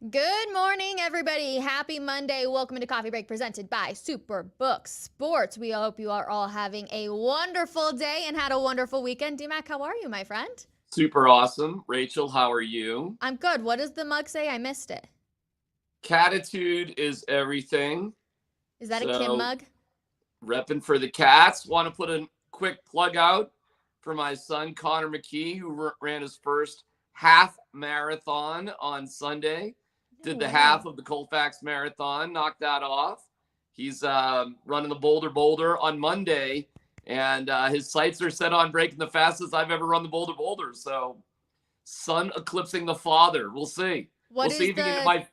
Good morning, everybody. Happy Monday. Welcome to Coffee Break presented by Superbook Sports. We hope you are all having a wonderful day and had a wonderful weekend. D-Mac, how are you, my friend? Super awesome. Rachel, how are you? I'm good. What does the mug say? I missed it. Catitude is everything. Is that a Kim So, mug? repping for the Cats. Want to put a quick plug out for my son, Connor McKee, who ran his first half marathon on Sunday. No Did the way. half of the Colfax Marathon, knocked that off. He's running the Boulder on Monday, and his sights are set on breaking the fastest I've ever run the Boulder. So, son eclipsing the father. We'll see. We'll What see is if he can. the...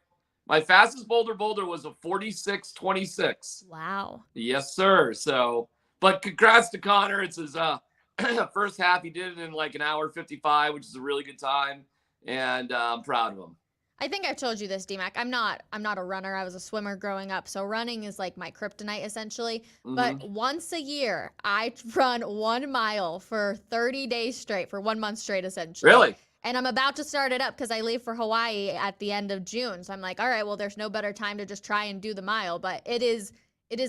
My fastest Boulder was a 46:26. Wow. Yes, sir. So, but congrats to Connor. It's his first half. He did it in like an hour 55, which is a really good time, and I'm proud of him. I think I've told you this, D-Mac. I'm not a runner. I was a swimmer growing up, so running is like my kryptonite essentially. But Mm-hmm. once a year, I run 1 mile for 30 days straight, for 1 month straight essentially. Really? And I'm about to start it up because I leave for Hawaii at the end of June. So I'm like, all right, well, there's no better time to just try and do the mile. But it is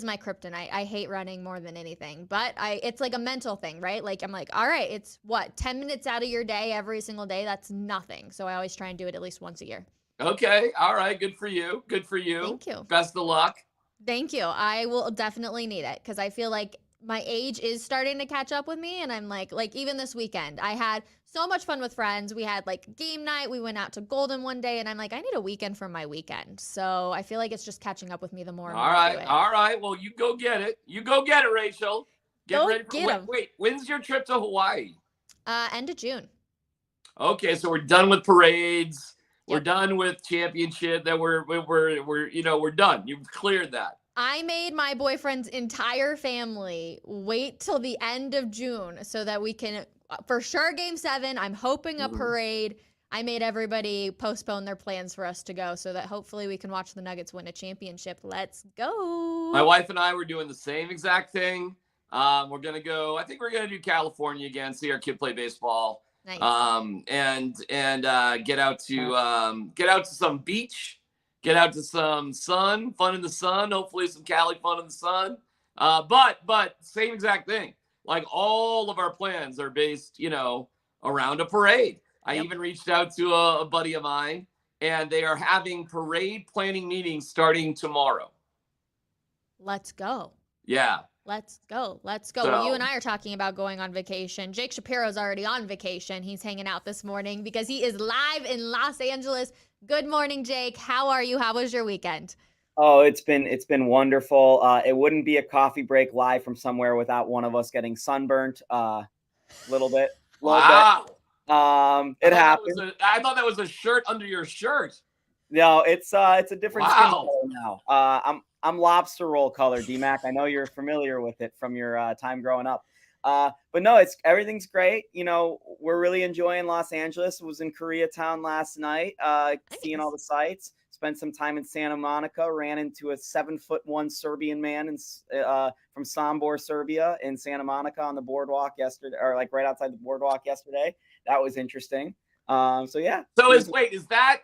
my kryptonite. I hate running more than anything. But it's like a mental thing, right? Like I'm like, all right, it's what, 10 minutes out of your day every single day? That's nothing. So I always try and do it at least once a year. Okay. All right. Good for you. Good for you. Thank you. Best of luck. Thank you. I will definitely need it because I feel like my age is starting to catch up with me. And I'm like even this weekend, I had so much fun with friends. We had like game night. We went out to Golden one day, and I'm like, I need a weekend from my weekend. So I feel like it's just catching up with me the more and more All I do right. it. All right. Well, you go get it. You go get it, Rachel. Get Go ready for. get Wait, them. wait. When's your trip to Hawaii? End of June. Okay, so we're done with parades. We're Yep. done with championship. That we're done. You've cleared that. I made my boyfriend's entire family wait till the end of June so that we can, for sure, game 7. I'm hoping a Mhm. parade. I made everybody postpone their plans for us to go so that hopefully we can watch the Nuggets win a championship. Let's My go. wife and I were doing the same exact thing. We're gonna go. I think we're gonna do California again. See our kid play baseball. Nice. And get out to some beach. Get out to some sun, fun in the sun. Hopefully some Cali fun in the sun. But same exact thing. Like all of our plans are based, around a parade. I Yep. even reached out to a buddy of mine, and they are having parade planning meetings starting tomorrow. Let's go. Yeah. Let's go. Let's go. Well, you and So I are talking about going on vacation. Jake Shapiro's already on vacation. He's hanging out this morning because he is live in Los Angeles. Good morning, Jake. How are you? How was your weekend? Oh, it's been wonderful. It wouldn't be a coffee break live from somewhere without one of us getting sunburnt. Little bit, little bit. wow. It happened. I thought that was a shirt under your shirt. No, it's a different skin Wow. color now. I'm lobster roll color, DMAC. I know you're familiar with it from your time growing up. But no, everything's great. We're really enjoying Los Angeles. Was in Koreatown last night, seeing all Nice. the sights. Spent some time in Santa Monica. Ran into a 7'1" Serbian man from Sombor, Serbia, in Santa Monica on the boardwalk yesterday, or like right outside the boardwalk yesterday. That was interesting. So yeah. So is that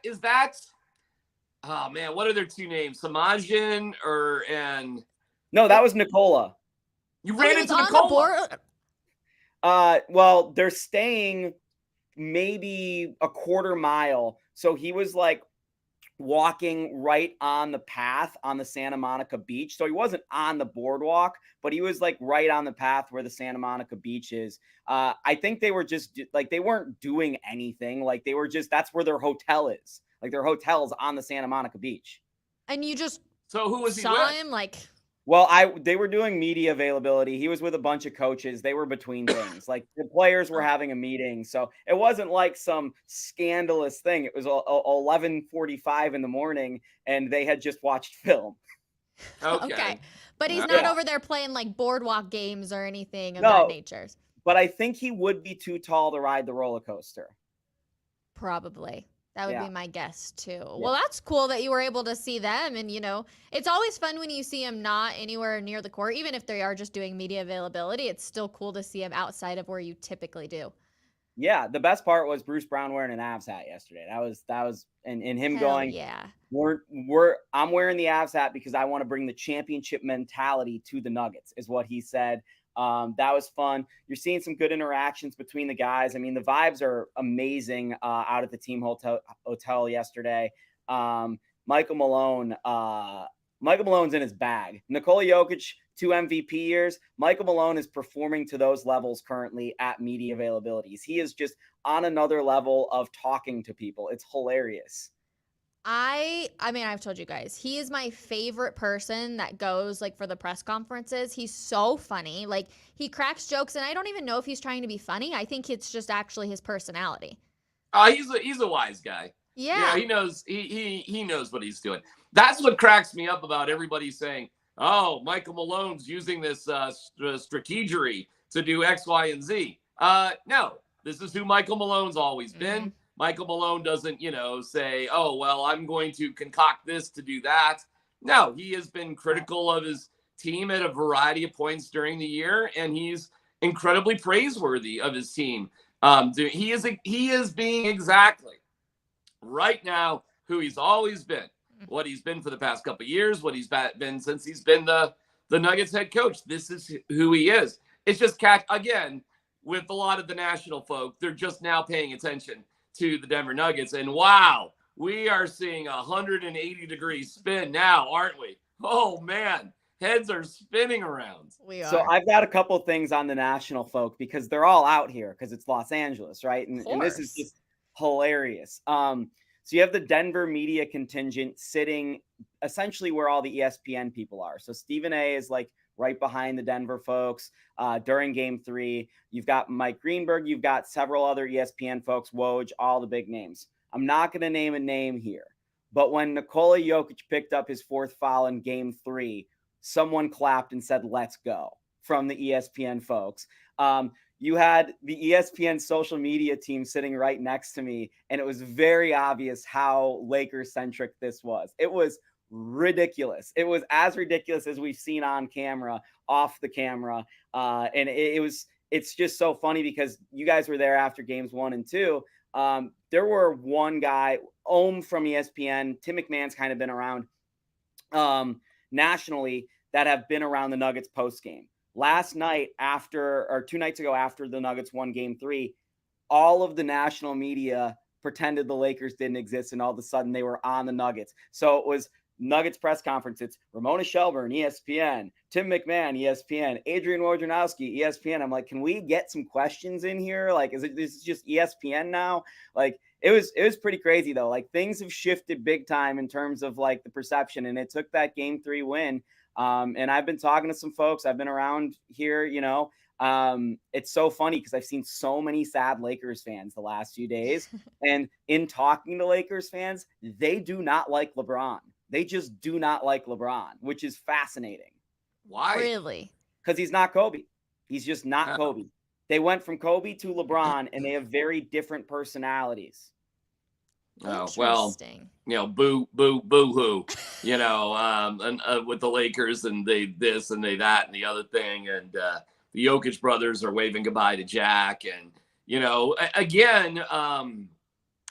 oh man, what are their two names? Samajin and No, that was Nicola. you Oh, he ran was into on the Nicola. board. Well, they're staying maybe a quarter mile. So he was like walking right on the path on the Santa Monica beach. So he wasn't on the boardwalk, but he was like right on the path where the Santa Monica beach is. I think they were just like, they weren't doing anything. Like they were just, that's where their hotel is. Like their hotel's on the Santa Monica beach. And you just So who was he saw with? him like... Well, they were doing media availability. He was with a bunch of coaches. They were between things. Like the players were Oh, having a meeting, so it wasn't like some scandalous thing. It was 11:45 in the morning, and they had just watched film. okay. Okay. But he's not Yeah, over there playing like boardwalk games or anything of that no, nature. but I think he would be too tall to ride the roller coaster. Probably. That would be Yeah, my guess too. yeah. Well, that's cool that you were able to see them. And, it's always fun when you see them not anywhere near the court. Even if they are just doing media availability, it's still cool to see them outside of where you typically do. Yeah, the best part was Bruce Brown wearing an Avs hat yesterday. That was and him Hell going, yeah. I'm wearing the Avs hat because I want to bring the championship mentality to the Nuggets, is what he said. That was fun. You're seeing some good interactions between the guys. I mean, the vibes are amazing out at the team hotel yesterday. Michael Malone's in his bag. Nikola Jokic, 2 MVP years. Michael Malone is performing to those levels currently at media availabilities. He is just on another level of talking to people. It's hilarious. I mean, I've told you guys, he is my favorite person that goes like for the press conferences. He's so funny. Like he cracks jokes and I don't even know if he's trying to be funny. I think it's just actually his personality. He's a wise guy. Yeah. He knows he knows what he's doing. That's what cracks me up about everybody saying, "Oh, Michael Malone's using this strategery to do X, Y, and Z." No, this is who Michael Malone's always been. Michael Malone doesn't, say, "Oh, well, I'm going to concoct this to do that." No, he has been critical of his team at a variety of points during the year, and he's incredibly praiseworthy of his team. He is being exactly right now who he's always been, what he's been for the past couple of years, what he's been since he's been the Nuggets head coach. This is who he is. It's just again, with a lot of the national folk, they're just now paying attention to the Denver Nuggets. And wow, we are seeing a 180-degree spin now, aren't we? Oh man, heads are spinning around. We are. So I've got a couple things on the national folk because they're all out here because it's Los Angeles, right? And this is just hilarious. So you have the Denver media contingent sitting essentially where all the ESPN people are. So Stephen A is like right behind the Denver folks during Game 3. You've got Mike Greenberg. You've got several other ESPN folks, Woj, all the big names. I'm not going to name a name here, but when Nikola Jokic picked up his 4th foul in Game 3, someone clapped and said, "Let's go," from the ESPN folks. You had the ESPN social media team sitting right next to me, and it was very obvious how Lakers-centric this was. It was ridiculous. It was as ridiculous as we've seen on camera, off the camera. And it's just so funny because you guys were there after games 1 and 2. There were one guy, Ohm from ESPN, Tim McMahon's kind of been around nationally, that have been around the Nuggets post game. Last night 2 nights ago after the Nuggets won Game 3, all of the national media pretended the Lakers didn't exist, and all of a sudden they were on the Nuggets. So it was Nuggets press conference. It's Ramona Shelburne, ESPN, Tim McMahon, ESPN, Adrian Wojnarowski, ESPN. I'm like, can we get some questions in here? Like, this is just ESPN now? Like, it was pretty crazy though. Like, things have shifted big time in terms of like the perception, and it took that Game 3 win. And I've been talking to some folks. I've been around here, it's so funny because I've seen so many sad Lakers fans the last few days. And in talking to Lakers fans, they do not like LeBron. They just do not like LeBron, which is fascinating. Why? Really? Because he's not Kobe. He's just not Kobe. They went from Kobe to LeBron, and they have very different personalities. Oh, well, boo, boo, boo hoo, and with the Lakers and they this and they that and the other thing. And the Jokic brothers are waving goodbye to Jack. And, again,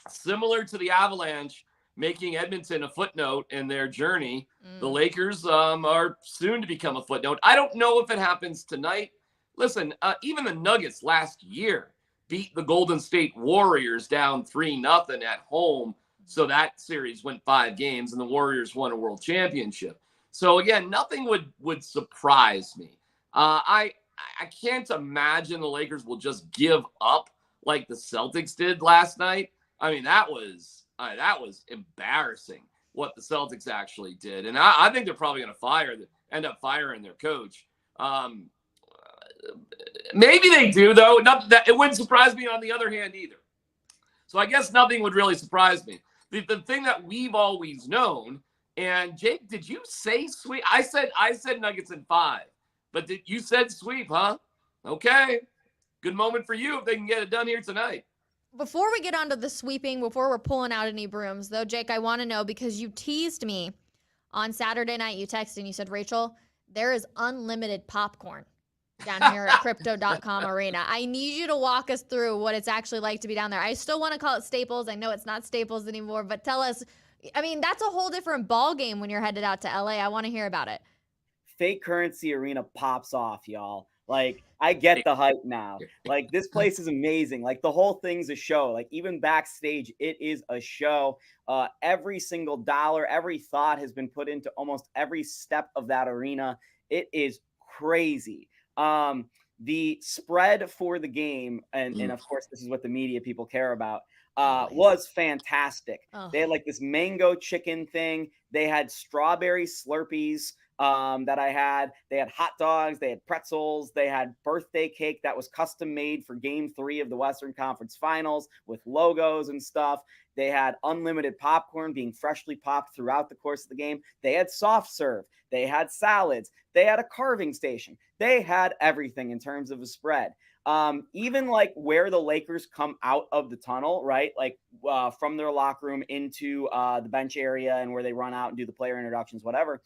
similar to the Avalanche making Edmonton a footnote in their journey, the Lakers are soon to become a footnote. I don't know if it happens tonight. Listen, even the Nuggets last year beat the Golden State Warriors down 3-0 at home. So that series went 5 games and the Warriors won a world championship. So again, nothing would surprise me. I can't imagine the Lakers will just give up like the Celtics did last night. I mean, that was embarrassing what the Celtics actually did. And I think they're probably going to end up firing their coach. Maybe they do, though. Not that it wouldn't surprise me on the other hand either. So I guess nothing would really surprise me. The thing that we've always known, and Jake, did you say sweep? I said Nuggets in 5, but you said sweep, huh? Okay. Good moment for you if they can get it done here tonight. Before we get onto the sweeping, before we're pulling out any brooms, though, Jake, I want to know, because you teased me on Saturday night, you texted and you said, Rachel, there is unlimited popcorn down here at Crypto.com Arena. I need you to walk us through what it's actually like to be down there. I still want to call it Staples. I know it's not Staples anymore, but tell us, I mean, that's a whole different ball game when you're headed out to LA. I want to hear about it. Fake Currency Arena pops off, y'all. Like, I get the hype now. Like, this place is amazing. Like, the whole thing's a show. Like, even backstage, it is a show. Every single dollar, every thought has been put into almost every step of that arena. It is crazy. The spread for the game, and of course, this is what the media people care about, was fantastic. They had like this mango chicken thing. They had strawberry Slurpees that I had. They had hot dogs, they had pretzels, they had birthday cake that was custom made for game 3 of the Western Conference Finals with logos and stuff. They had unlimited popcorn being freshly popped throughout the course of the game. They had soft serve. They had salads. They had a carving station. They had everything in terms of a spread. Even like where the Lakers come out of the tunnel, right? Like from their locker room into the bench area and where they run out and do the player introductions, whatever.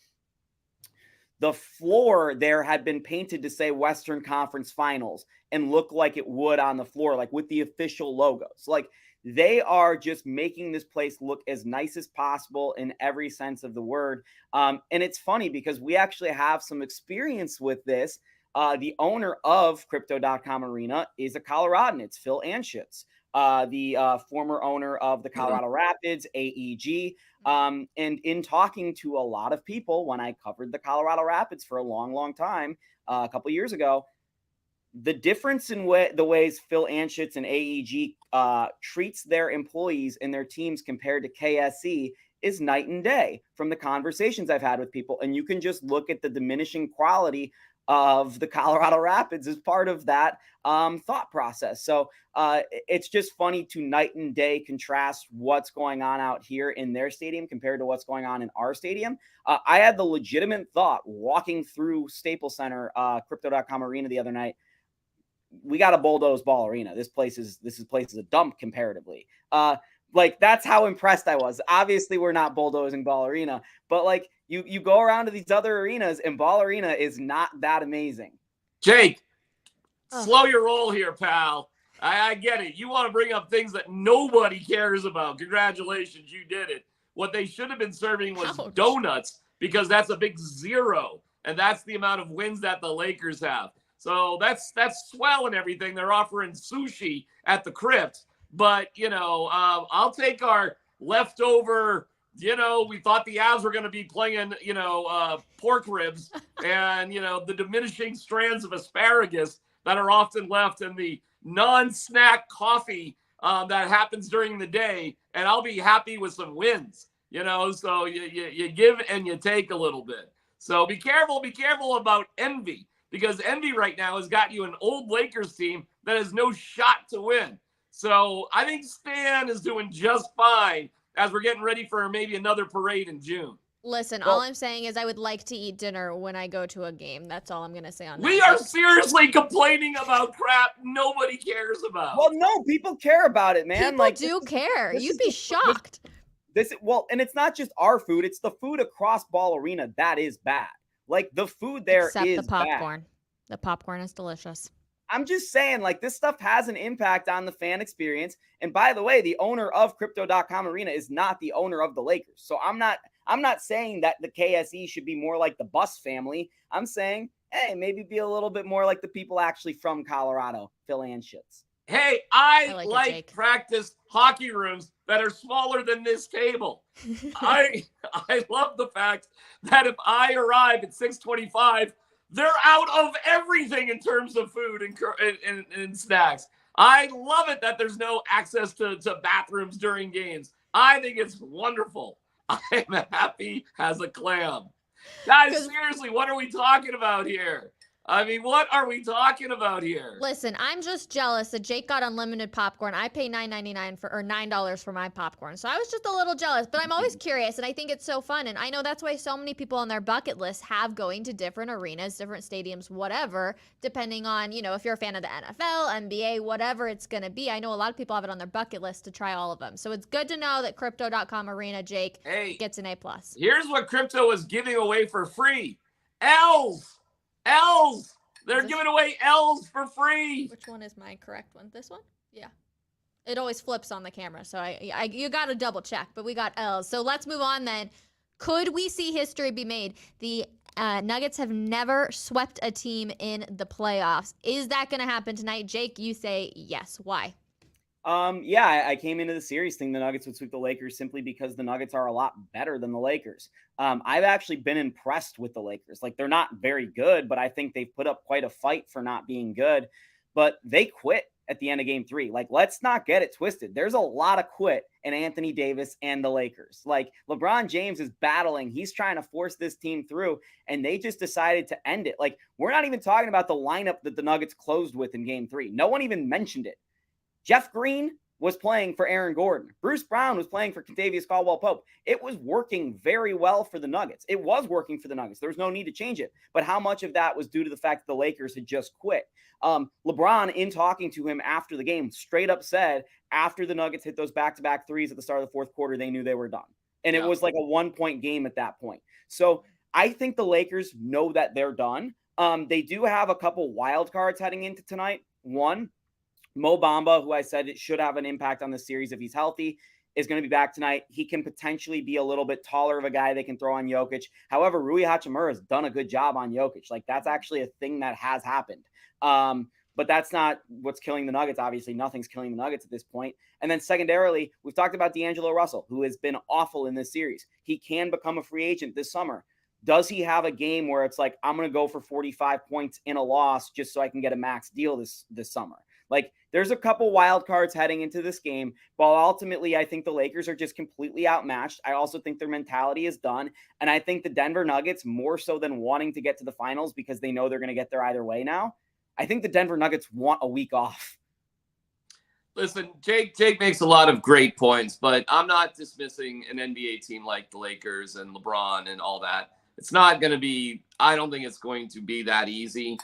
The floor there had been painted to say Western Conference Finals and look like it would on the floor, like with the official logos. Like, they are just making this place look as nice as possible in every sense of the word. And it's funny because we actually have some experience with this. The owner of Crypto.com Arena is a Coloradan. It's Phil Anschutz, the former owner of the Colorado Rapids, AEG. And in talking to a lot of people when I covered the Colorado Rapids for a long, long time, a couple years ago, the difference in the ways Phil Anschutz and AEG treats their employees and their teams compared to KSE is night and day from the conversations I've had with people. And you can just look at the diminishing quality of the Colorado Rapids as part of that thought process. So it's just funny to night and day contrast what's going on out here in their stadium compared to what's going on in our stadium. I had the legitimate thought walking through Staples Center, Crypto.com Arena the other night. We got a bulldoze ball arena. This place is a dump comparatively. Like, that's how impressed I was. Obviously, we're not bulldozing Ball Arena, but like you go around to these other arenas and Ball Arena is not that amazing. Jake, slow your roll here, pal. I get it. You want to bring up things that nobody cares about. Congratulations, you did it. What they should have been serving was donuts, because that's a big 0, and that's the amount of wins that the Lakers have. So that's swell and everything. They're offering sushi at the Crypt. But, I'll take our leftover, we thought the Avs were going to be playing, pork ribs and, the diminishing strands of asparagus that are often left in the non-snack coffee that happens during the day. And I'll be happy with some wins, so you give and you take a little bit. So be careful about envy, because envy right now has got you an old Lakers team that has no shot to win. So I think Stan is doing just fine as we're getting ready for maybe another parade in June. Listen, all I'm saying is I would like to eat dinner when I go to a game. That's all I'm going to say on that. We are seriously complaining about crap nobody cares about. Well, no, people care about it, man. People do care. You'd be shocked. And it's not just our food. It's the food across Ball Arena that is bad. Like, the food there Except is the popcorn. bad. The popcorn is delicious. I'm just saying, like, this stuff has an impact on the fan experience. And by the way, the owner of Crypto.com Arena is not the owner of the Lakers. So I'm not saying that the KSE should be more like the Bus family. I'm saying, hey, maybe be a little bit more like the people actually from Colorado, Phil Anschutz. Hey, I like practice hockey rooms that are smaller than this table. I love the fact that if I arrive at 6:25, they're out of everything in terms of food and snacks. I love it that there's no access to bathrooms during games. I think it's wonderful. I'm happy as a clam. Guys, seriously, what are we talking about here? I mean, what are we talking about here? Listen, I'm just jealous that Jake got unlimited popcorn. I pay $9 for my popcorn. So I was just a little jealous, but I'm always curious, and I think it's so fun. And I know that's why so many people on their bucket list have going to different arenas, different stadiums, whatever, depending on, if you're a fan of the NFL, NBA, whatever it's going to be. I know a lot of people have it on their bucket list to try all of them. So it's good to know that Crypto.com Arena, Jake, gets an A+. Here's what Crypto is giving away for free. L's. They're giving away L's for free. Which one is my correct one? This one? Yeah. It always flips on the camera, so you got to double check, but we got L's. So let's move on then. Could we see history be made? The Nuggets have never swept a team in the playoffs. Is that going to happen tonight? Jake, you say yes. Why? Yeah, I came into the series thinking the Nuggets would sweep the Lakers simply because the Nuggets are a lot better than the Lakers. I've actually been impressed with the Lakers. Like, they're not very good, but I think they've put up quite a fight for not being good. But they quit at the end of game 3. Like, let's not get it twisted. There's a lot of quit in Anthony Davis and the Lakers. Like, LeBron James is battling. He's trying to force this team through, and they just decided to end it. Like, we're not even talking about the lineup that the Nuggets closed with in game 3. No one even mentioned it. Jeff Green was playing for Aaron Gordon. Bruce Brown was playing for Kentavious Caldwell-Pope. It was working very well for the Nuggets. It was working for the Nuggets. There was no need to change it. But how much of that was due to the fact that the Lakers had just quit? LeBron, in talking to him after the game, straight up said after the Nuggets hit those back-to-back threes at the start of the fourth quarter, they knew they were done. And it was like a 1-point game at that point. So I think the Lakers know that they're done. They do have a couple wild cards heading into tonight. One, Mo Bamba, who I said it should have an impact on the series if he's healthy, is going to be back tonight. He can potentially be a little bit taller of a guy they can throw on Jokic. However, Rui Hachimura has done a good job on Jokic. Like, that's actually a thing that has happened. But that's not what's killing the Nuggets. Obviously, nothing's killing the Nuggets at this point. And then secondarily, we've talked about D'Angelo Russell, who has been awful in this series. He can become a free agent this summer. Does he have a game where it's like, I'm going to go for 45 points in a loss just so I can get a max deal this summer? Like, there's a couple wild cards heading into this game, but ultimately I think the Lakers are just completely outmatched. I also think their mentality is done. And I think the Denver Nuggets, more so than wanting to get to the finals because they know they're going to get there either way now, I think the Denver Nuggets want a week off. Listen, Jake makes a lot of great points, but I'm not dismissing an NBA team like the Lakers and LeBron and all that. It's not going to be, I don't think it's going to be that easy.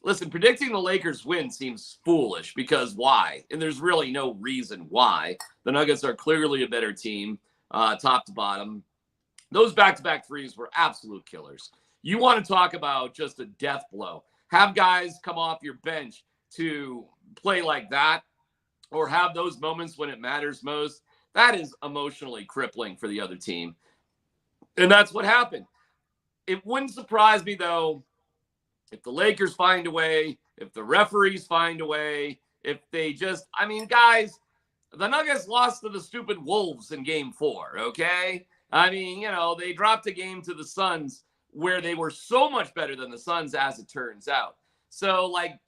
Listen, predicting the Lakers win seems foolish because why? And there's really no reason why. The Nuggets are clearly a better team, top to bottom. Those back-to-back threes were absolute killers. You want to talk about just a death blow. Have guys come off your bench to play like that or have those moments when it matters most. That is emotionally crippling for the other team. And that's what happened. It wouldn't surprise me, though, if the Lakers find a way, if the referees find a way, if they just, I mean, guys, the Nuggets lost to the stupid Wolves in game 4, okay? I mean, you know, they dropped a game to the Suns where they were so much better than the Suns, as it turns out. So, like,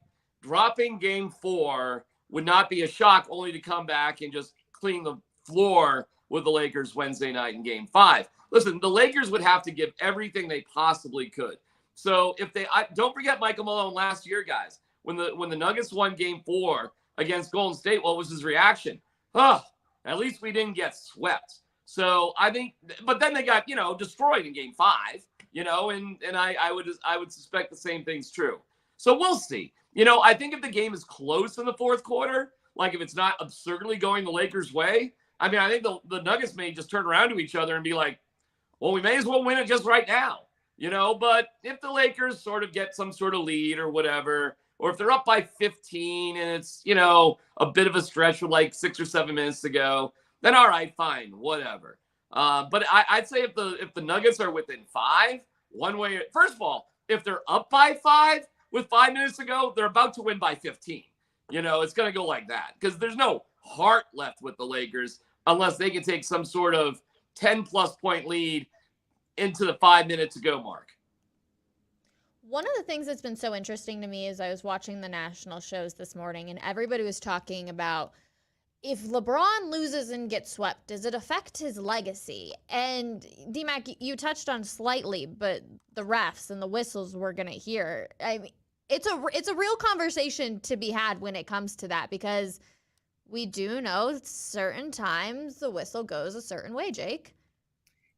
dropping game 4 would not be a shock, only to come back and just clean the floor with the Lakers Wednesday night in game 5. Listen, the Lakers would have to give everything they possibly could. So if they don't forget Michael Malone last year, guys, when the Nuggets won game 4 against Golden State, what was his reaction? Oh, at least we didn't get swept. So I think, but then they got, destroyed in game 5, and I would suspect the same thing's true. So we'll see. I think if the game is close in the fourth quarter, like if it's not absurdly going the Lakers' way, I mean, I think the Nuggets may just turn around to each other and be like, well, we may as well win it just right now. But if the Lakers sort of get some sort of lead or whatever, or if they're up by 15 and it's, a bit of a stretch with like 6 or 7 minutes to go, then all right, fine, whatever. But I'd say if the Nuggets are within 5, one way, first of all, if they're up by 5 with 5 minutes to go, they're about to win by 15. It's going to go like that because there's no heart left with the Lakers unless they can take some sort of 10-plus point lead into the 5 minutes to go mark. One of the things that's been so interesting to me is I was watching the national shows this morning and everybody was talking about if LeBron loses and gets swept, does it affect his legacy? And D-Mac, you touched on slightly, but the refs and the whistles we're going to hear. I mean, it's a real conversation to be had when it comes to that because we do know certain times the whistle goes a certain way, Jake.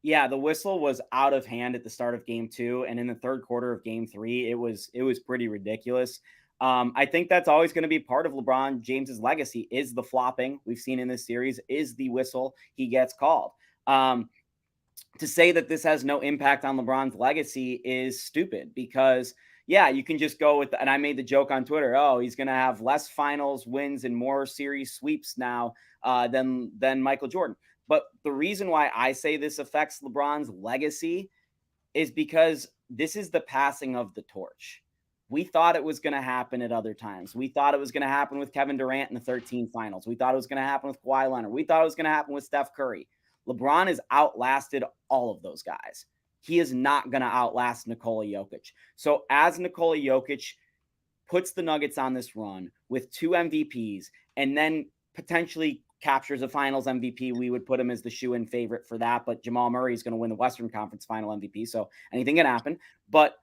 Yeah, the whistle was out of hand at the start of game 2. And in the third quarter of game 3, it was pretty ridiculous. I think that's always going to be part of LeBron James's legacy is the flopping we've seen in this series, is the whistle he gets called. to say that this has no impact on LeBron's legacy is stupid, because yeah, you can just go with, and I made the joke on Twitter, oh, he's going to have less finals wins and more series sweeps now than Michael Jordan. But the reason why I say this affects LeBron's legacy is because this is the passing of the torch. We thought it was going to happen at other times. We thought it was going to happen with Kevin Durant in the 13 finals. We thought it was going to happen with Kawhi Leonard. We thought it was going to happen with Steph Curry. LeBron has outlasted all of those guys. He is not going to outlast Nikola Jokic. So as Nikola Jokic puts the Nuggets on this run with 2 MVPs and then potentially captures a finals MVP, we would put him as the shoe-in favorite for that. But Jamal Murray is going to win the Western Conference final MVP, so anything can happen. But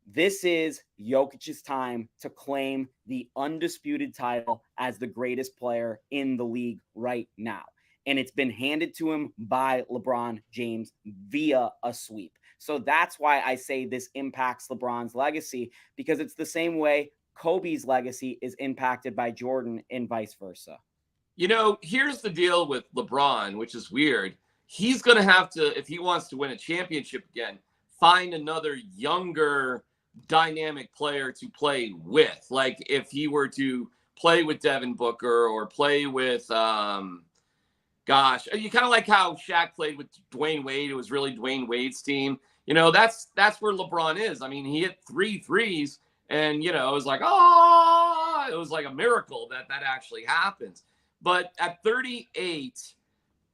this is Jokic's time to claim the undisputed title as the greatest player in the league right now. And it's been handed to him by LeBron James via a sweep. So that's why I say this impacts LeBron's legacy, because it's the same way Kobe's legacy is impacted by Jordan and vice versa. You know, here's the deal with LeBron, which is weird. He's going to have to, if he wants to win a championship again, find another younger, dynamic player to play with. Like if he were to play with Devin Booker or play with, you kind of like how Shaq played with Dwayne Wade. It was really Dwayne Wade's team. You know, that's where LeBron is. I mean, he hit 3 threes and, you know, it was like, oh, it was like a miracle that actually happens. But at 38,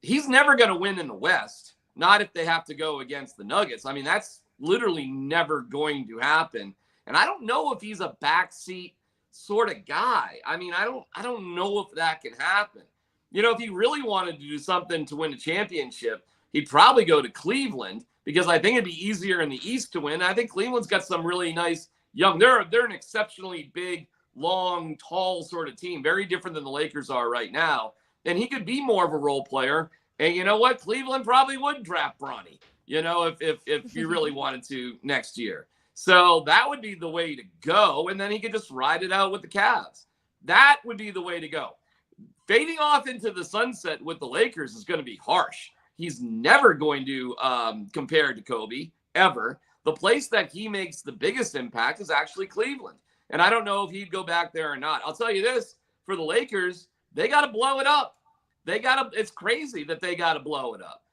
he's never going to win in the West. Not if they have to go against the Nuggets. I mean, that's literally never going to happen. And I don't know if he's a backseat sort of guy. I mean, I don't know if that can happen. You know, if he really wanted to do something to win a championship, he'd probably go to Cleveland, because I think it'd be easier in the East to win. I think Cleveland's got some really nice young. They're an exceptionally big, long, tall sort of team, very different than the Lakers are right now. And he could be more of a role player. And you know what? Cleveland probably would draft Bronny, you know, if you really wanted to next year. So that would be the way to go. And then he could just ride it out with the Cavs. That would be the way to go. Fading off into the sunset with the Lakers is going to be harsh. He's never going to compare to Kobe, ever. The place that he makes the biggest impact is actually Cleveland. And I don't know if he'd go back there or not. I'll tell you this, for the Lakers, they got to blow it up. It's crazy that they got to blow it up.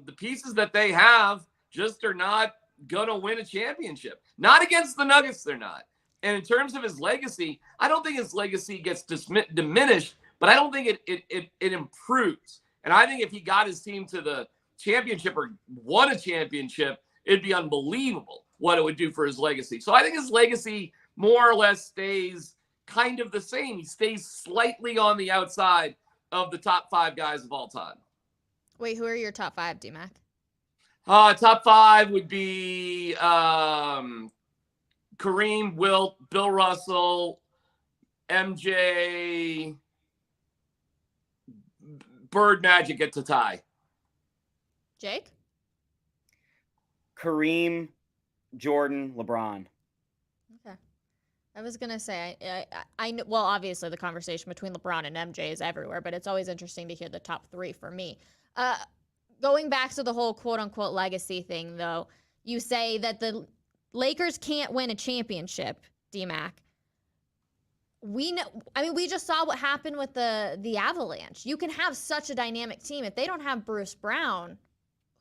The pieces that they have just are not going to win a championship. Not against the Nuggets, they're not. And in terms of his legacy, I don't think his legacy gets diminished, but I don't think it improves. And I think if he got his team to the championship or won a championship, it'd be unbelievable what it would do for his legacy. So I think his legacy more or less stays kind of the same. He stays slightly on the outside of the top 5 guys of all time. Wait, who are your top 5, D-Mac? Top 5 would be Kareem, Wilt, Bill Russell, MJ, Bird, Magic at the tie. Jake? Kareem, Jordan, LeBron. Okay. I was going to say, I know, well, obviously the conversation between LeBron and MJ is everywhere, but it's always interesting to hear the top 3 for me. Going back to the whole quote-unquote legacy thing, though, you say that the Lakers can't win a championship, D-Mac. We know. I mean, we just saw what happened with the Avalanche. You can have such a dynamic team. If they don't have Bruce Brown,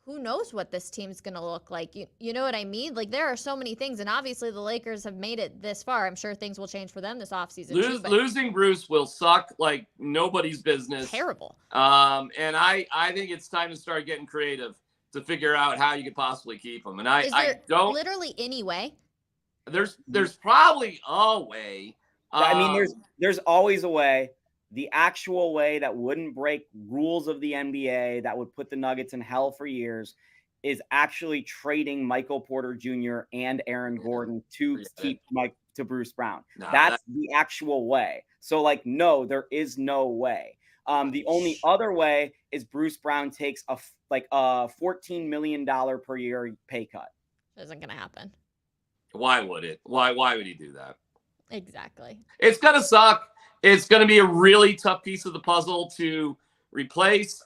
who knows what this team's going to look like? You know what I mean? Like, there are so many things, and obviously the Lakers have made it this far. I'm sure things will change for them this offseason. Losing Bruce will suck like nobody's business. Terrible. And I think it's time to start getting creative to figure out how you could possibly keep him. And I don't literally any way. There's probably a way. I mean, there's always a way. The actual way that wouldn't break rules of the NBA, that would put the Nuggets in hell for years, is actually trading Michael Porter Jr. and Aaron Gordon to keep to Bruce Brown. That's the actual way. So, like, no, there is no way. The only other way is Bruce Brown takes a $14 million per year pay cut. Isn't going to happen. Why would it? Why would he do that? Exactly. It's going to suck. It's going to be a really tough piece of the puzzle to replace.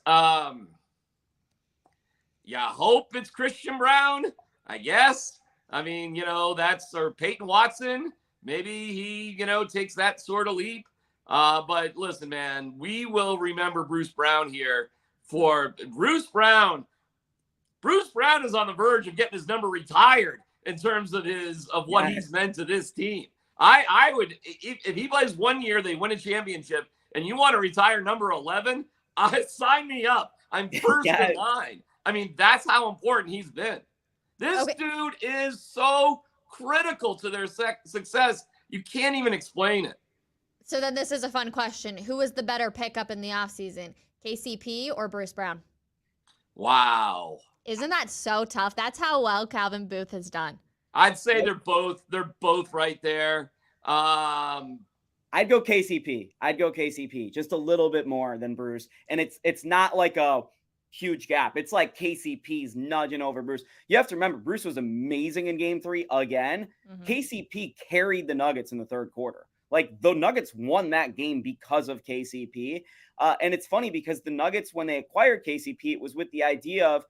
You hope it's Christian Brown, I guess. I mean, that's or Peyton Watson. Maybe he, takes that sort of leap. But listen, man, we will remember Bruce Brown here for Bruce Brown. Bruce Brown is on the verge of getting his number retired in terms of what he's meant to this team. I would, if he plays 1 year, they win a championship, and you want to retire number 11, sign me up. I'm first in line. I mean, that's how important he's been. This dude is so critical to their success. You can't even explain it. So then this is a fun question. Who was the better pickup in the offseason, KCP or Bruce Brown? Wow. Isn't that so tough? That's how well Calvin Booth has done. I'd say they're both right there. I'd go KCP just a little bit more than Bruce. And it's not like a huge gap. It's like KCP's nudging over Bruce. You have to remember, Bruce was amazing in game 3 again. Mm-hmm. KCP carried the Nuggets in the third quarter. Like, the Nuggets won that game because of KCP. And it's funny because the Nuggets, when they acquired KCP, it was with the idea of,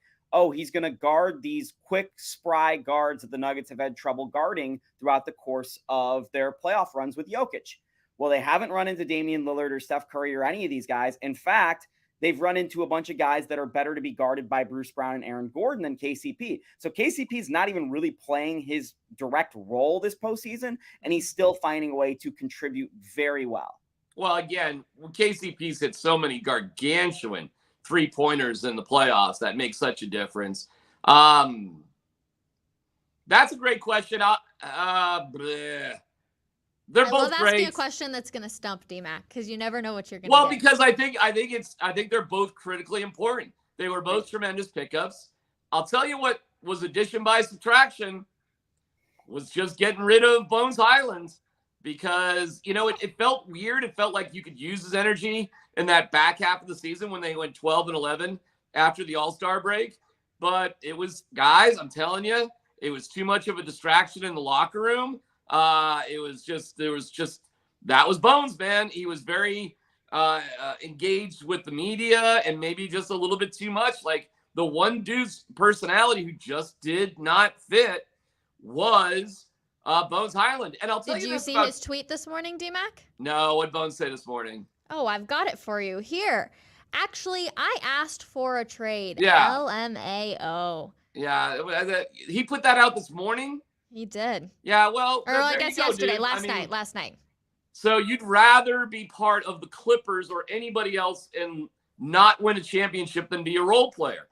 he's going to guard these quick, spry guards that the Nuggets have had trouble guarding throughout the course of their playoff runs with Jokic. Well, they haven't run into Damian Lillard or Steph Curry or any of these guys. In fact, they've run into a bunch of guys that are better to be guarded by Bruce Brown and Aaron Gordon than KCP. So KCP is not even really playing his direct role this postseason, and he's still finding a way to contribute very well. Well, again, KCP's hit so many gargantuan three-pointers in the playoffs that makes such a difference. That's a great question. They're both great. Asking a question that's going to stump D-Mac because you never know what you're going to Well, get. because I think they're both critically important. They were both tremendous pickups. I'll tell you what was addition by subtraction was just getting rid of Bones Highland because, it felt weird. It felt like you could use his energy in that back half of the season when they went 12-11 after the All-Star break. But it was, guys, I'm telling you, it was too much of a distraction in the locker room. That was Bones, man. He was very engaged with the media and maybe just a little bit too much. Like, the one dude's personality who just did not fit was Bones Highland. And I'll tell you, did you see his tweet this morning, D-Mac? No, what'd Bones say this morning? Oh, I've got it for you here. Actually, I asked for a trade. Yeah. LMAO. Yeah, he put that out this morning. He did. Yeah, well, or I guess yesterday, last night. So you'd rather be part of the Clippers or anybody else and not win a championship than be a role player.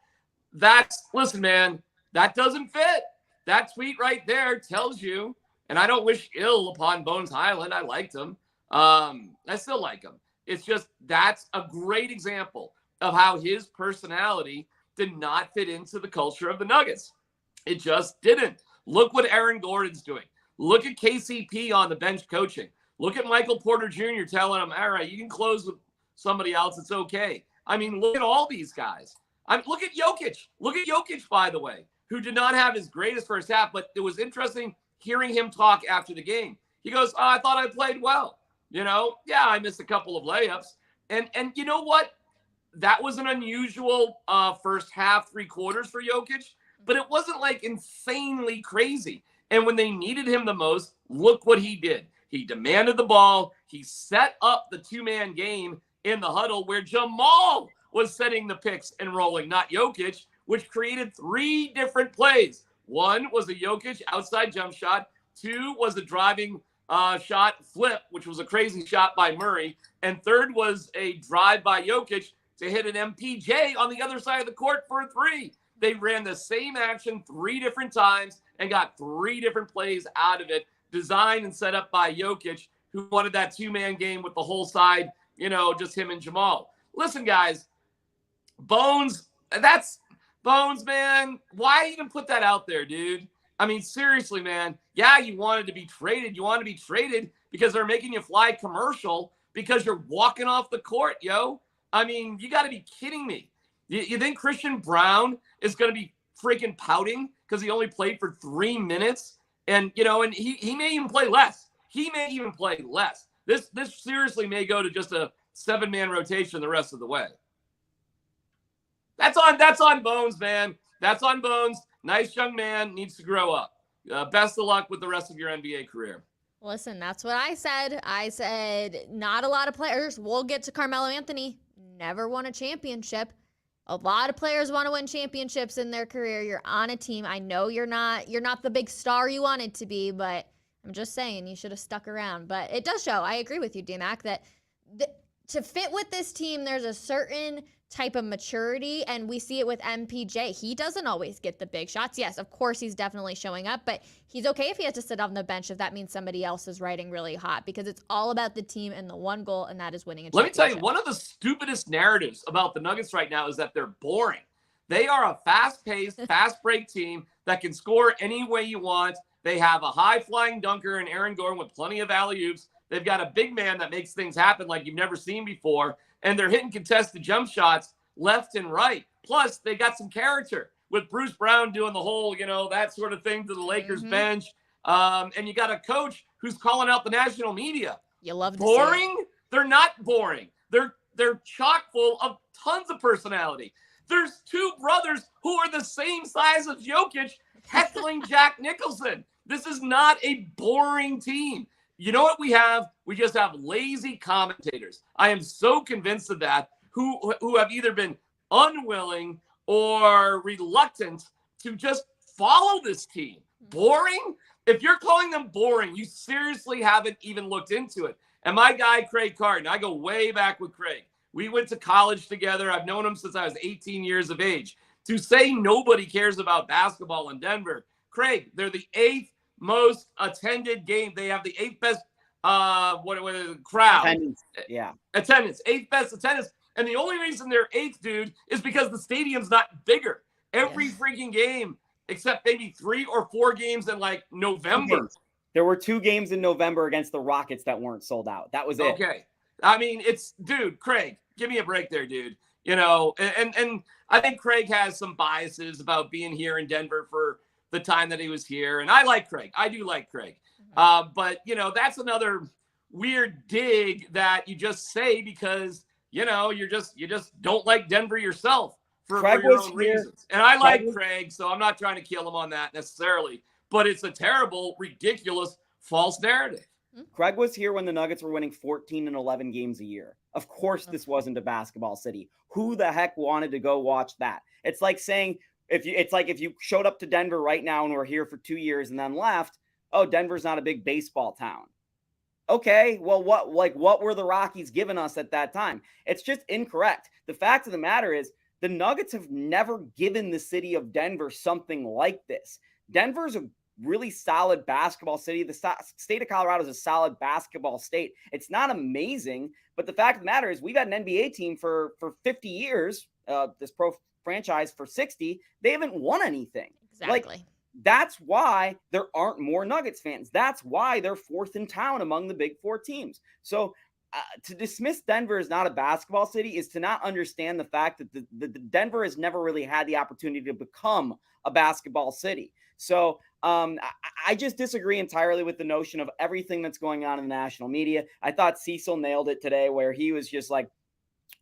Listen, man, that doesn't fit. That tweet right there tells you, and I don't wish ill upon Bones Highland. I liked him. I still like him. It's just, that's a great example of how his personality did not fit into the culture of the Nuggets. It just didn't. Look what Aaron Gordon's doing. Look at KCP on the bench coaching. Look at Michael Porter Jr. telling him, all right, you can close with somebody else. It's okay. I mean, look at all these guys. Look at Jokic. Look at Jokic, by the way, who did not have his greatest first half, but it was interesting hearing him talk after the game. He goes, I thought I played well. I missed a couple of layups. And you know what? That was an unusual first half, 3 quarters for Jokic, but it wasn't like insanely crazy. And when they needed him the most, look what he did. He demanded the ball. He set up the 2-man game in the huddle where Jamal was setting the picks and rolling, not Jokic, which created 3 different plays. 1 was a Jokic outside jump shot. 2 was a driving shot flip, which was a crazy shot by Murray. And 3rd was a drive by Jokic to hit an MPJ on the other side of the court for a 3. They ran the same action 3 different times and got 3 different plays out of it, designed and set up by Jokic, who wanted that 2-man game with the whole side, just him and Jamal. Listen, guys, Bones, that's Bones, man. Why even put that out there, dude? I mean, seriously, man. Yeah, you wanted to be traded. You want to be traded because they're making you fly commercial because you're walking off the court, yo. I mean, you got to be kidding me. You think Christian Brown is going to be freaking pouting because he only played for 3 minutes? And, and he may even play less. He may even play less. This seriously may go to just a 7-man rotation the rest of the way. That's on Bones, man. That's on Bones. Nice young man, needs to grow up. Best of luck with the rest of your NBA career. Listen, that's what I said. I said not a lot of players. We'll get to Carmelo Anthony. Never won a championship. A lot of players want to win championships in their career. You're on a team. I know you're not the big star you wanted to be, but I'm just saying you should have stuck around. But it does show. I agree with you, D-Mac, that to fit with this team, there's a certain type of maturity, and we see it with MPJ. He doesn't always get the big shots. Yes, of course, he's definitely showing up, but he's okay if he has to sit on the bench if that means somebody else is riding really hot, because it's all about the team and the one goal, and that is winning a championship. Let me tell you, one of the stupidest narratives about the Nuggets right now is that they're boring. They are a fast-paced, fast-break team that can score any way you want. They have a high-flying dunker in Aaron Gordon with plenty of alley-oops. They've got a big man that makes things happen like you've never seen before. And they're hitting contested jump shots left and right. Plus, they got some character with Bruce Brown doing the whole, that sort of thing to the Lakers bench. And you got a coach who's calling out the national media. You love to boring? see it. They're not boring. They're chock full of tons of personality. There's two brothers who are the same size as Jokic heckling Jack Nicholson. This is not a boring team. You know what we have? We just have lazy commentators. I am so convinced of that, who have either been unwilling or reluctant to just follow this team. Boring? If you're calling them boring, you seriously haven't even looked into it. And my guy, Craig Carton, I go way back with Craig. We went to college together. I've known him since I was 18 years of age. To say nobody cares about basketball in Denver, Craig, they're the 8th most attended game. They have the 8th best crowd. Attendance. Yeah. Attendance. 8th best attendance. And the only reason they're 8th, dude, is because the stadium's not bigger. Every freaking game, except maybe 3 or 4 games in like November. There were 2 games in November against the Rockets that weren't sold out. That was it. Okay. I mean, dude, Craig, give me a break there, dude. And I think Craig has some biases about being here in Denver for the time that he was here. And I like Craig. I do like Craig. But, that's another weird dig that you just say because, you just don't like Denver yourself for your own reasons. And I like Craig, so I'm not trying to kill him on that necessarily. But it's a terrible, ridiculous, false narrative. Craig was here when the Nuggets were winning 14 and 11 games a year. Of course, this wasn't a basketball city. Who the heck wanted to go watch that? It's like saying, if you showed up to Denver right now and were here for 2 years and then left, oh, Denver's not a big baseball town. Okay, well, what were the Rockies giving us at that time? It's just incorrect. The fact of the matter is the Nuggets have never given the city of Denver something like this. Denver's a really solid basketball city. The state of Colorado is a solid basketball state. It's not amazing, but the fact of the matter is we've had an NBA team for 50 years, this pro franchise for 60. They haven't won anything. Exactly. That's why there aren't more Nuggets fans. That's why they're 4th in town among the big 4 teams. So to dismiss Denver as not a basketball city is to not understand the fact that the Denver has never really had the opportunity to become a basketball city. So I just disagree entirely with the notion of everything that's going on in the national media. I thought Cecil nailed it today where he was just like,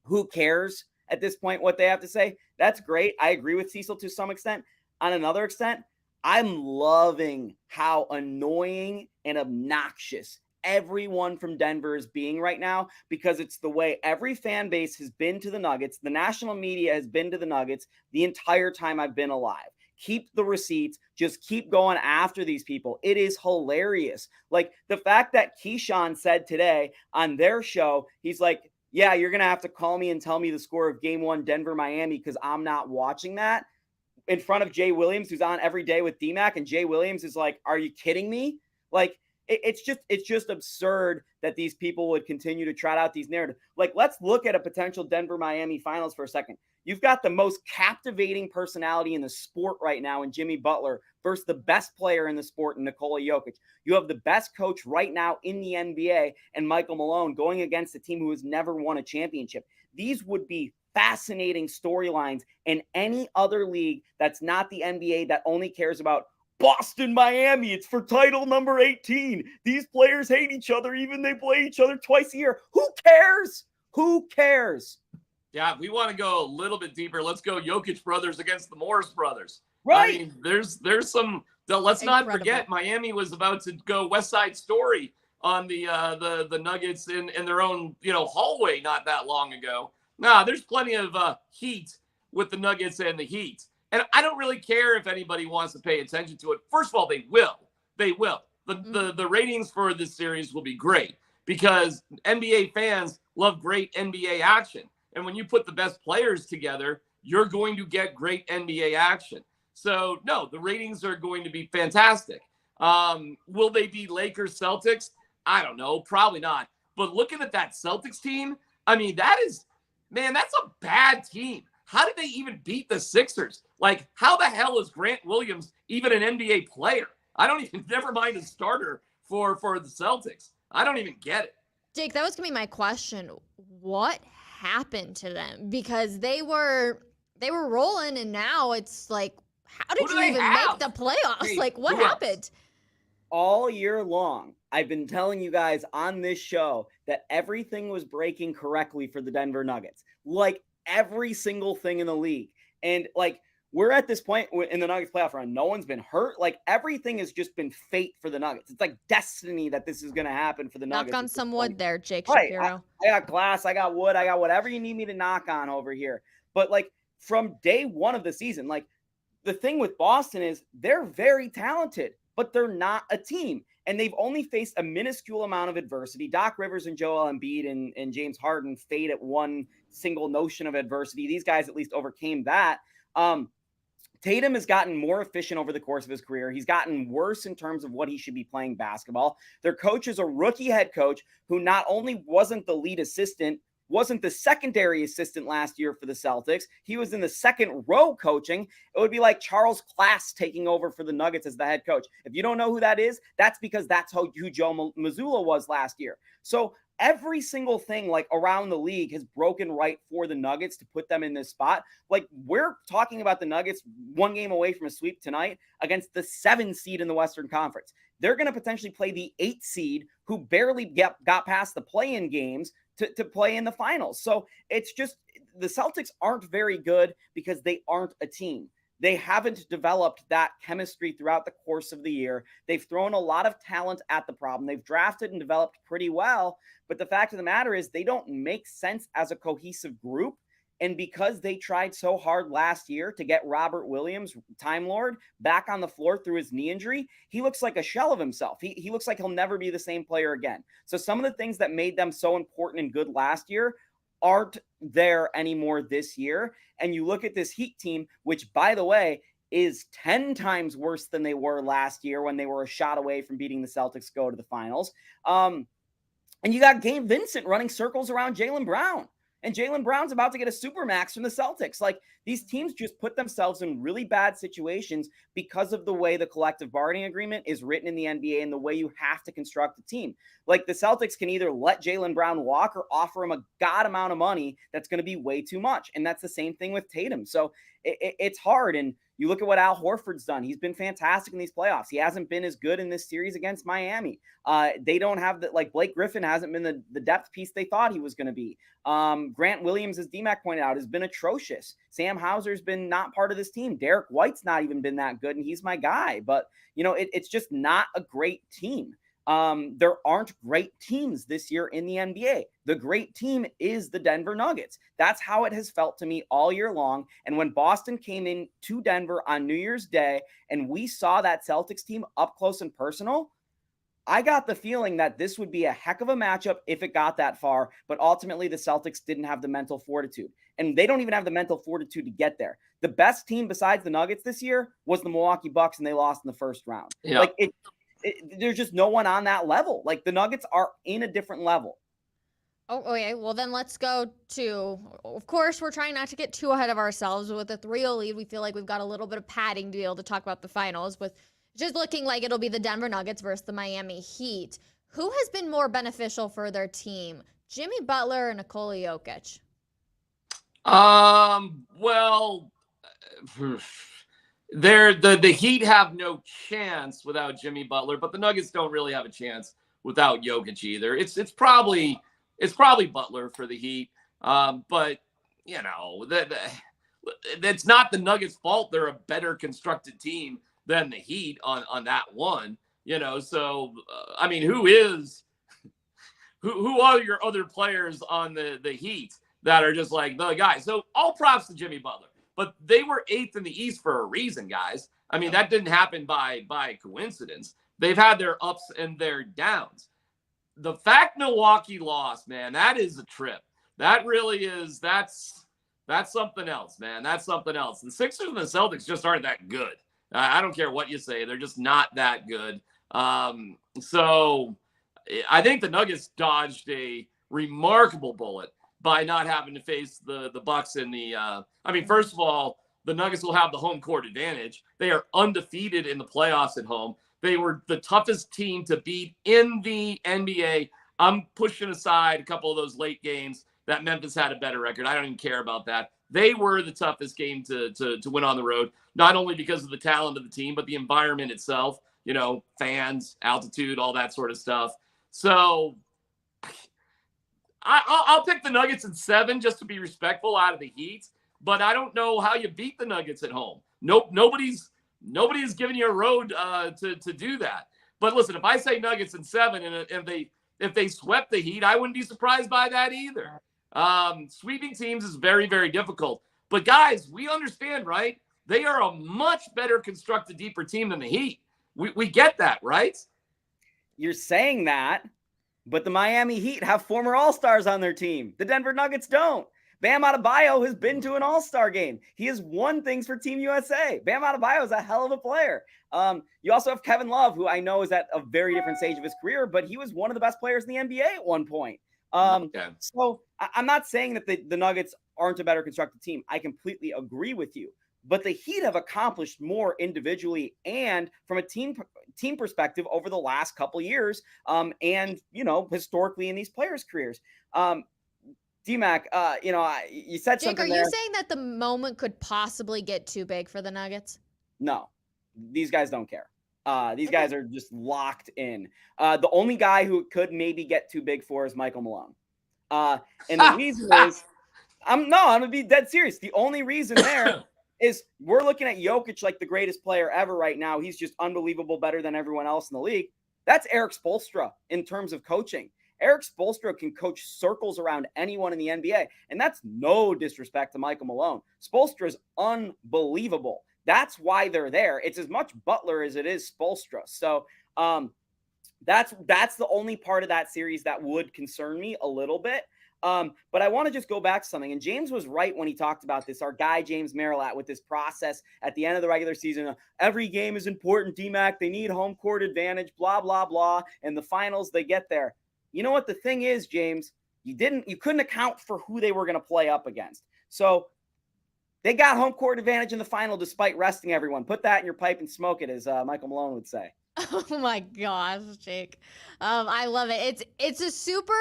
who cares at this point what they have to say? That's great. I agree with Cecil to some extent. On another extent, I'm loving how annoying and obnoxious everyone from Denver is being right now because it's the way every fan base has been to the Nuggets. The national media has been to the Nuggets the entire time I've been alive. Keep the receipts. Just keep going after these people. It is hilarious. Like the fact that Keyshawn said today on their show, he's like, yeah, you're going to have to call me and tell me the score of game 1 Denver-Miami because I'm not watching that. In front of Jay Williams, who's on every day with DMAC, and Jay Williams is like, are you kidding me? Like, it's just absurd that these people would continue to trot out these narratives. Like, let's look at a potential Denver-Miami finals for a second. You've got the most captivating personality in the sport right now in Jimmy Butler versus the best player in the sport in Nikola Jokic. You have the best coach right now in the NBA and Michael Malone going against a team who has never won a championship. These would be fascinating storylines in any other league that's not the NBA that only cares about Boston, Miami. It's for title number 18. These players hate each other, even they play each other twice a year. Who cares? Who cares? Yeah, if we want to go a little bit deeper, let's go Jokic brothers against the Morris brothers. Right. I mean, there's some. Let's not forget, Miami was about to go West Side Story on the Nuggets in their own hallway not that long ago. Nah, there's plenty of heat with the Nuggets and the Heat, and I don't really care if anybody wants to pay attention to it. First of all, they will. They will. The ratings for this series will be great because NBA fans love great NBA action. And when you put the best players together, you're going to get great NBA action. So, no, the ratings are going to be fantastic. Will they be Lakers Celtics? I don't know. Probably not. But looking at that Celtics team, I mean, that's a bad team. How did they even beat the Sixers? Like, how the hell is Grant Williams even an NBA player? Never mind a starter for the Celtics. I don't even get it. Jake, that was going to be my question. What happened to them? Because they were rolling, and now it's like, how did you even make the playoffs? Hey, like, what happened? All year long, I've been telling you guys on this show that everything was breaking correctly for the Denver Nuggets. Like, every single thing in the league. And, like, we're at this point in the Nuggets playoff run. No one's been hurt. Like, everything has just been fate for the Nuggets. It's like destiny that this is going to happen for the Nuggets. Knock on some wood there, Jake Right. Shapiro. I got glass. I got wood. I got whatever you need me to knock on over here. But, like, from day one of the season, like, the thing with Boston is they're very talented, but they're not a team. And they've only faced a minuscule amount of adversity. Doc Rivers and Joel Embiid and James Harden fade at one single notion of adversity. These guys at least overcame that. Tatum has gotten more efficient over the course of his career. He's gotten worse in terms of what he should be playing basketball. Their coach is a rookie head coach who not only wasn't the lead assistant, wasn't the secondary assistant last year for the Celtics. He was in the second row coaching. It would be like Charles Klass taking over for the Nuggets as the head coach. If you don't know who that is, that's because that's who Joe Mazzulla was last year. So every single thing like around the league has broken right for the Nuggets to put them in this spot. Like, we're talking about the Nuggets one game away from a sweep tonight against the 7 seed in the Western Conference. They're going to potentially play the 8 seed who barely got past the play-in games to play in the finals. So it's just the Celtics aren't very good because they aren't a team. They haven't developed that chemistry throughout the course of the year. They've thrown a lot of talent at the problem. They've drafted and developed pretty well. But the fact of the matter is they don't make sense as a cohesive group. And because they tried so hard last year to get Robert Williams, Time Lord, back on the floor through his knee injury, he looks like a shell of himself. He looks like he'll never be the same player again. So some of the things that made them so important and good last year aren't there anymore this year. And you look at this Heat team, which, by the way, is 10 times worse than they were last year when they were a shot away from beating the Celtics to go to the finals. And you got Gabe Vincent running circles around Jaylen Brown. And Jaylen Brown's about to get a supermax from the Celtics. Like, these teams just put themselves in really bad situations because of the way the collective bargaining agreement is written in the NBA and the way you have to construct a team. Like, the Celtics can either let Jaylen Brown walk or offer him a god amount of money that's going to be way too much. And that's the same thing with Tatum. So it's hard. And you look at what Al Horford's done. He's been fantastic in these playoffs. He hasn't been as good in this series against Miami. They don't have like Blake Griffin hasn't been the depth piece they thought he was going to be. Grant Williams, as DMAC pointed out, has been atrocious. Sam Hauser's been not part of this team. Derek White's not even been that good, and he's my guy. But, it's just not a great team. There aren't great teams this year in the NBA. The great team is the Denver Nuggets. That's how it has felt to me all year long. And when Boston came in to Denver on New Year's Day and we saw that Celtics team up close and personal, I got the feeling that this would be a heck of a matchup if it got that far, but ultimately the Celtics didn't have the mental fortitude. And they don't even have the mental fortitude to get there. The best team besides the Nuggets this year was the Milwaukee Bucks, and they lost in the first round. Yeah. Like, there's just no one on that level. Like, the Nuggets are in a different level. Oh, okay. Well, then let's go to, of course, we're trying not to get too ahead of ourselves. With a 3-0 lead, we feel like we've got a little bit of padding to be able to talk about the finals, with just looking like it'll be the Denver Nuggets versus the Miami Heat. Who has been more beneficial for their team, Jimmy Butler or Nikola Jokic? Well, the Heat have no chance without Jimmy Butler, but the Nuggets don't really have a chance without Jokic either. It's probably Butler for the Heat. But that's not the Nuggets' fault. They're a better constructed team than the Heat on that one. So I mean, who are your other players on the Heat that are just like the guys? So all props to Jimmy Butler, but they were 8th in the East for a reason, guys. I mean, that didn't happen by coincidence. They've had their ups and their downs. The fact Milwaukee lost, man, that is a trip. That really is. That's something else, man. That's something else. The Sixers and the Celtics just aren't that good. I don't care what you say. They're just not that good. So I think the Nuggets dodged a remarkable bullet by not having to face the Bucks in the first of all, the Nuggets will have the home court advantage. They are undefeated in the playoffs at home. They were the toughest team to beat in the NBA. I'm pushing aside a couple of those late games that Memphis had a better record. I don't even care about that. They were the toughest game to win on the road, not only because of the talent of the team, but the environment itself, fans, altitude, all that sort of stuff. So I'll pick the Nuggets in 7 just to be respectful out of the Heat, but I don't know how you beat the Nuggets at home. Nobody's giving you a road to do that. But listen, if I say Nuggets in 7 and if they swept the Heat, I wouldn't be surprised by that either. Sweeping teams is very, very difficult. But guys, we understand, right? They are a much better constructed, deeper team than the Heat. We get that, right? You're saying that, but the Miami Heat have former All-Stars on their team. The Denver Nuggets don't. Bam Adebayo has been to an All-Star game. He has won things for Team USA. Bam Adebayo is a hell of a player. You also have Kevin Love, who I know is at a very different stage of his career, but he was one of the best players in the NBA at one point. So I'm not saying that the Nuggets aren't a better constructed team. I completely agree with you. But the Heat have accomplished more individually and from a team perspective over the last couple of years, and historically in these players' careers. D-Mac, you said Jake, something are there. you saying that the moment could possibly get too big for the Nuggets? No, these guys don't care. These guys are just locked in. The only guy who could maybe get too big for is Michael Malone. And the reason is, I'm going to be dead serious. The only reason there is we're looking at Jokic like the greatest player ever right now. He's just unbelievable, better than everyone else in the league. That's Eric Spoelstra in terms of coaching. Eric Spoelstra can coach circles around anyone in the NBA, and that's no disrespect to Michael Malone. Spoelstra is unbelievable. That's why they're there. It's as much Butler as it is Spoelstra. So that's the only part of that series that would concern me a little bit. But I want to just go back to something. And James was right when he talked about this. Our guy, James Marilat, with this process at the end of the regular season. Every game is important, D-Mac. They need home court advantage, blah, blah, blah. And the finals, they get there. You know what the thing is, James? You couldn't account for who they were going to play up against. So they got home court advantage in the final despite resting everyone. Put that in your pipe and smoke it, as Michael Malone would say. Oh my gosh, Jake. I love it. It's a super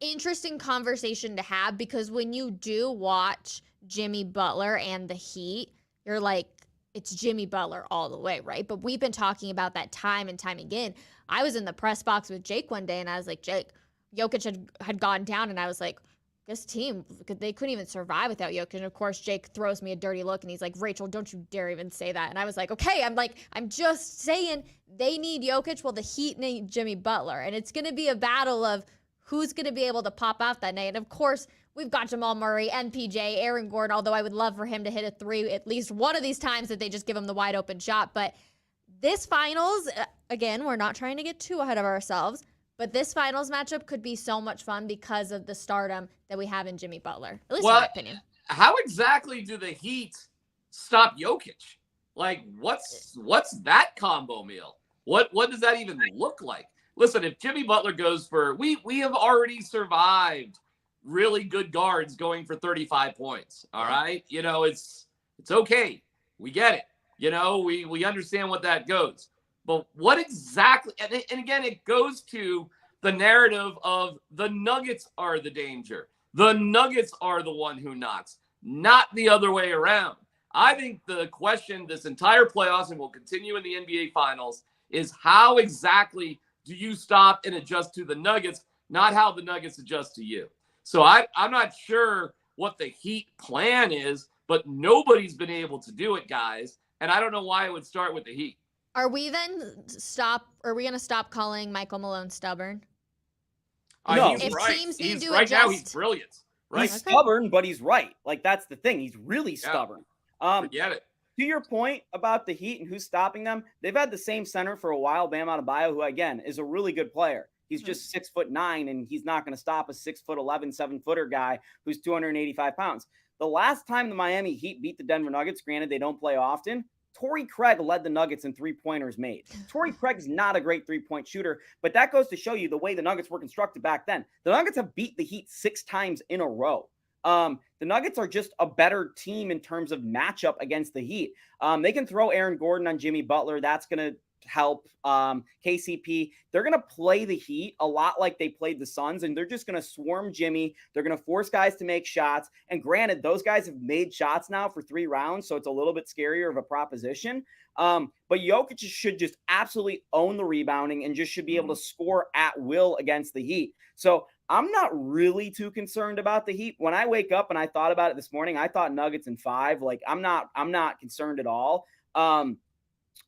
interesting conversation to have because when you do watch Jimmy Butler and the Heat, you're like, it's Jimmy Butler all the way, right? But we've been talking about that time and time again. I was in the press box with Jake one day and I was like, Jake, Jokic had gone down and I was like, this team, they couldn't even survive without Jokic. And of course, Jake throws me a dirty look and he's like, Rachel, don't you dare even say that. And I was like, okay, I'm just saying they need Jokic while the Heat need Jimmy Butler. And it's going to be a battle of who's going to be able to pop out that night. And of course, we've got Jamal Murray, MPJ, Aaron Gordon, although I would love for him to hit a 3 at least one of these times that they just give him the wide open shot. But this finals, again, we're not trying to get too ahead of ourselves, but this finals matchup could be so much fun because of the stardom that we have in Jimmy Butler, at least in my opinion. How exactly do the Heat stop Jokic? Like, what's that combo meal? What does that even look like? Listen, if Jimmy Butler goes for, we have already survived really good guards going for 35 points. All right. It's okay. We get it. We understand what that goes. But what exactly, and again, it goes to the narrative of the Nuggets are the danger. The Nuggets are the one who knocks, not the other way around. I think the question this entire playoffs and will continue in the NBA Finals is how exactly do you stop and adjust to the Nuggets, not how the Nuggets adjust to you. So I'm not sure what the Heat plan is, but nobody's been able to do it, guys. And I don't know why it would start with the Heat. Are we going to stop calling Michael Malone stubborn? No. He's If right. teams need He's to right now. He's adjust- brilliant. Right? He's stubborn, but he's right. Like, that's the thing. He's really stubborn. Forget it. To your point about the Heat and who's stopping them, they've had the same center for a while, Bam Adebayo, who again is a really good player. He's just 6'9", and he's not going to stop a 6'11", 7-footer guy who's 285 pounds. The last time the Miami Heat beat the Denver Nuggets, granted they don't play often, Torrey Craig led the Nuggets in three-pointers made. Torrey Craig's not a great three-point shooter, but that goes to show you the way the Nuggets were constructed back then. The Nuggets have beat the Heat 6 times in a row. The Nuggets are just a better team in terms of matchup against the Heat. They can throw Aaron Gordon on Jimmy Butler. That's going to help. KCP, they're going to play the Heat a lot like they played the Suns, and they're just going to swarm Jimmy. They're going to force guys to make shots. And granted, those guys have made shots now for 3 rounds, so it's a little bit scarier of a proposition. But Jokic should just absolutely own the rebounding and just should be able to score at will against the Heat. So I'm not really too concerned about the Heat. When I wake up and I thought about it this morning, I thought Nuggets in 5. Like, I'm not concerned at all.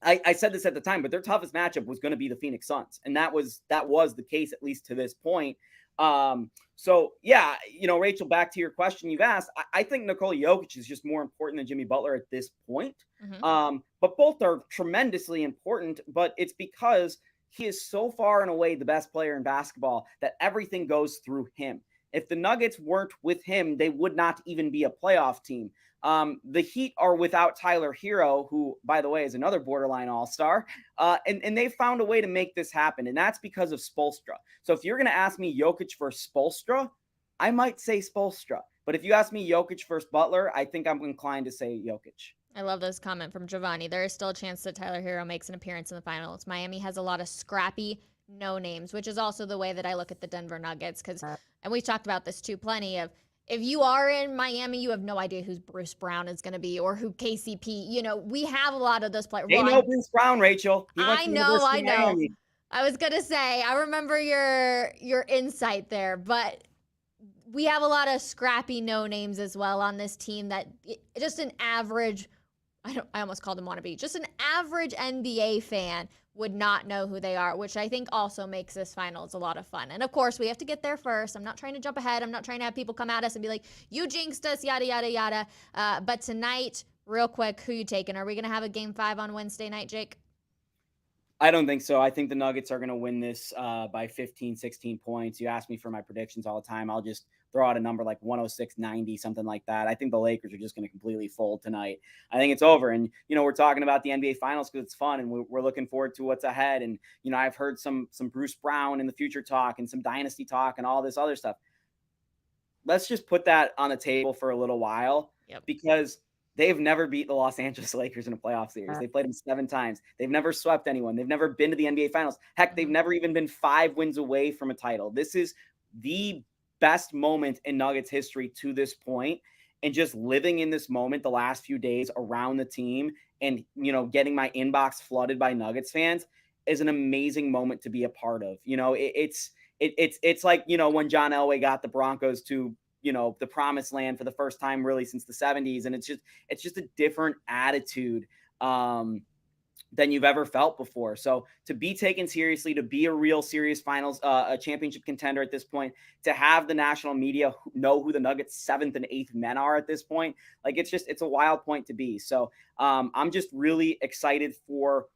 I said this at the time, but their toughest matchup was going to be the Phoenix Suns. And that was the case, at least to this point. So yeah, Rachel, back to your question you've asked, I think Nikola Jokic is just more important than Jimmy Butler at this point. But both are tremendously important, but it's because he is so far and away the best player in basketball that everything goes through him. If the Nuggets weren't with him, they would not even be a playoff team. The Heat are without Tyler Hero, who, by the way, is another borderline all-star. And they found a way to make this happen. And that's because of Spoelstra. So if you're going to ask me Jokic versus Spoelstra, I might say Spoelstra. But if you ask me Jokic versus Butler, I think I'm inclined to say Jokic. I love this comment from Giovanni. There is still a chance that Tyler Hero makes an appearance in the finals. Miami has a lot of scrappy no names, which is also the way that I look at the Denver Nuggets. And we've talked about this too plenty of, if you are in Miami, you have no idea who Bruce Brown is going to be or who KCP. We have a lot of those players. They know Bruce Brown, Rachel. I know. I was going to say, I remember your insight there, but we have a lot of scrappy no names as well on this team that just an average, I almost called him wannabe, just an average NBA fan would not know who they are, which I think also makes this finals a lot of fun. And of course, we have to get there first. I'm not trying to jump ahead. I'm not trying to have people come at us and be like, you jinxed us, yada, yada, yada. But tonight, real quick, who you taking? Are we going to have a game 5 on Wednesday night, Jake? I don't think so. I think the Nuggets are going to win this by 15, 16 points. You ask me for my predictions all the time. I'll just throw out a number like 106-90, something like that. I think the Lakers are just going to completely fold tonight. I think it's over. And, we're talking about the NBA Finals because it's fun and we're looking forward to what's ahead. And, I've heard some Bruce Brown in the future talk and some dynasty talk and all this other stuff. Let's just put that on the table for a little while because they've never beat the Los Angeles Lakers in a playoff series. They played them 7 times. They've never swept anyone. They've never been to the NBA Finals. Heck, they've never even been 5 wins away from a title. This is the best moment in Nuggets history to this point. And just living in this moment the last few days around the team and, getting my inbox flooded by Nuggets fans is an amazing moment to be a part of. It's like, when John Elway got the Broncos to, the promised land for the first time really since the 70s. And it's just a different attitude than you've ever felt before. So to be taken seriously, to be a real serious finals, a championship contender at this point, to have the national media know who the Nuggets 7th and 8th men are at this point, like it's a wild point to be. So I'm just really excited for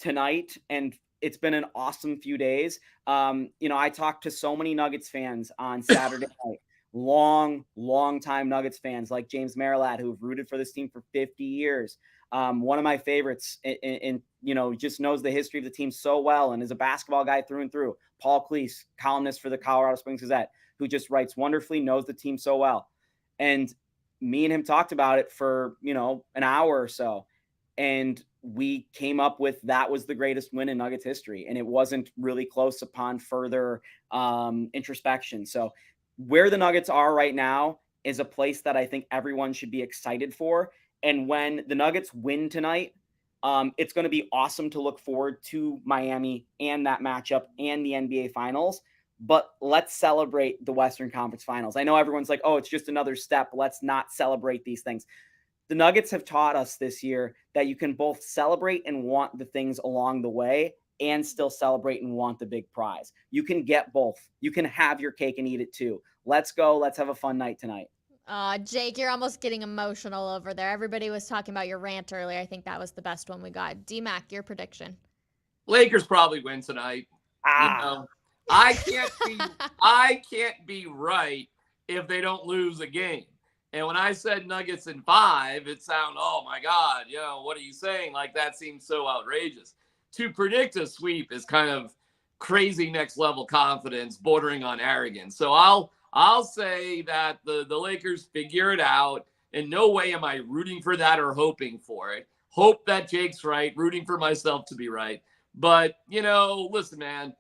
tonight, and it's been an awesome few days. I talked to so many Nuggets fans on Saturday night. Long time Nuggets fans like James Marilat, who've rooted for this team for 50 years. One of my favorites and just knows the history of the team so well and is a basketball guy through and through. Paul Cleese, columnist for the Colorado Springs Gazette, who just writes wonderfully, knows the team so well. And me and him talked about it for, an hour or so. And we came up with that was the greatest win in Nuggets history. And it wasn't really close upon further introspection. So where the Nuggets are right now is a place that I think everyone should be excited for. And when the Nuggets win tonight, it's going to be awesome to look forward to Miami and that matchup and the NBA Finals. but let's celebrate the Western Conference Finals. I know everyone's like, oh, it's just another step. Let's not celebrate these things. The Nuggets have taught us this year that you can both celebrate and want the things along the way and still celebrate and want the big prize. You can get both. You can have your cake and eat it too. Let's go. Let's have a fun night tonight. Jake, you're almost getting emotional over there. Everybody was talking about your rant earlier. I think that was the best one we got. D-Mac, your prediction. Lakers probably win tonight. You know, I can't be right if they don't lose a game. And when I said Nuggets in 5, it sounded, oh my God, what are you saying? Like, that seems so outrageous. To predict a sweep is kind of crazy next level confidence, bordering on arrogance. So I'll say that the Lakers figure it out. In no way am I rooting for that or hoping for it. Hope that Jake's right, rooting for myself to be right. But, listen, man,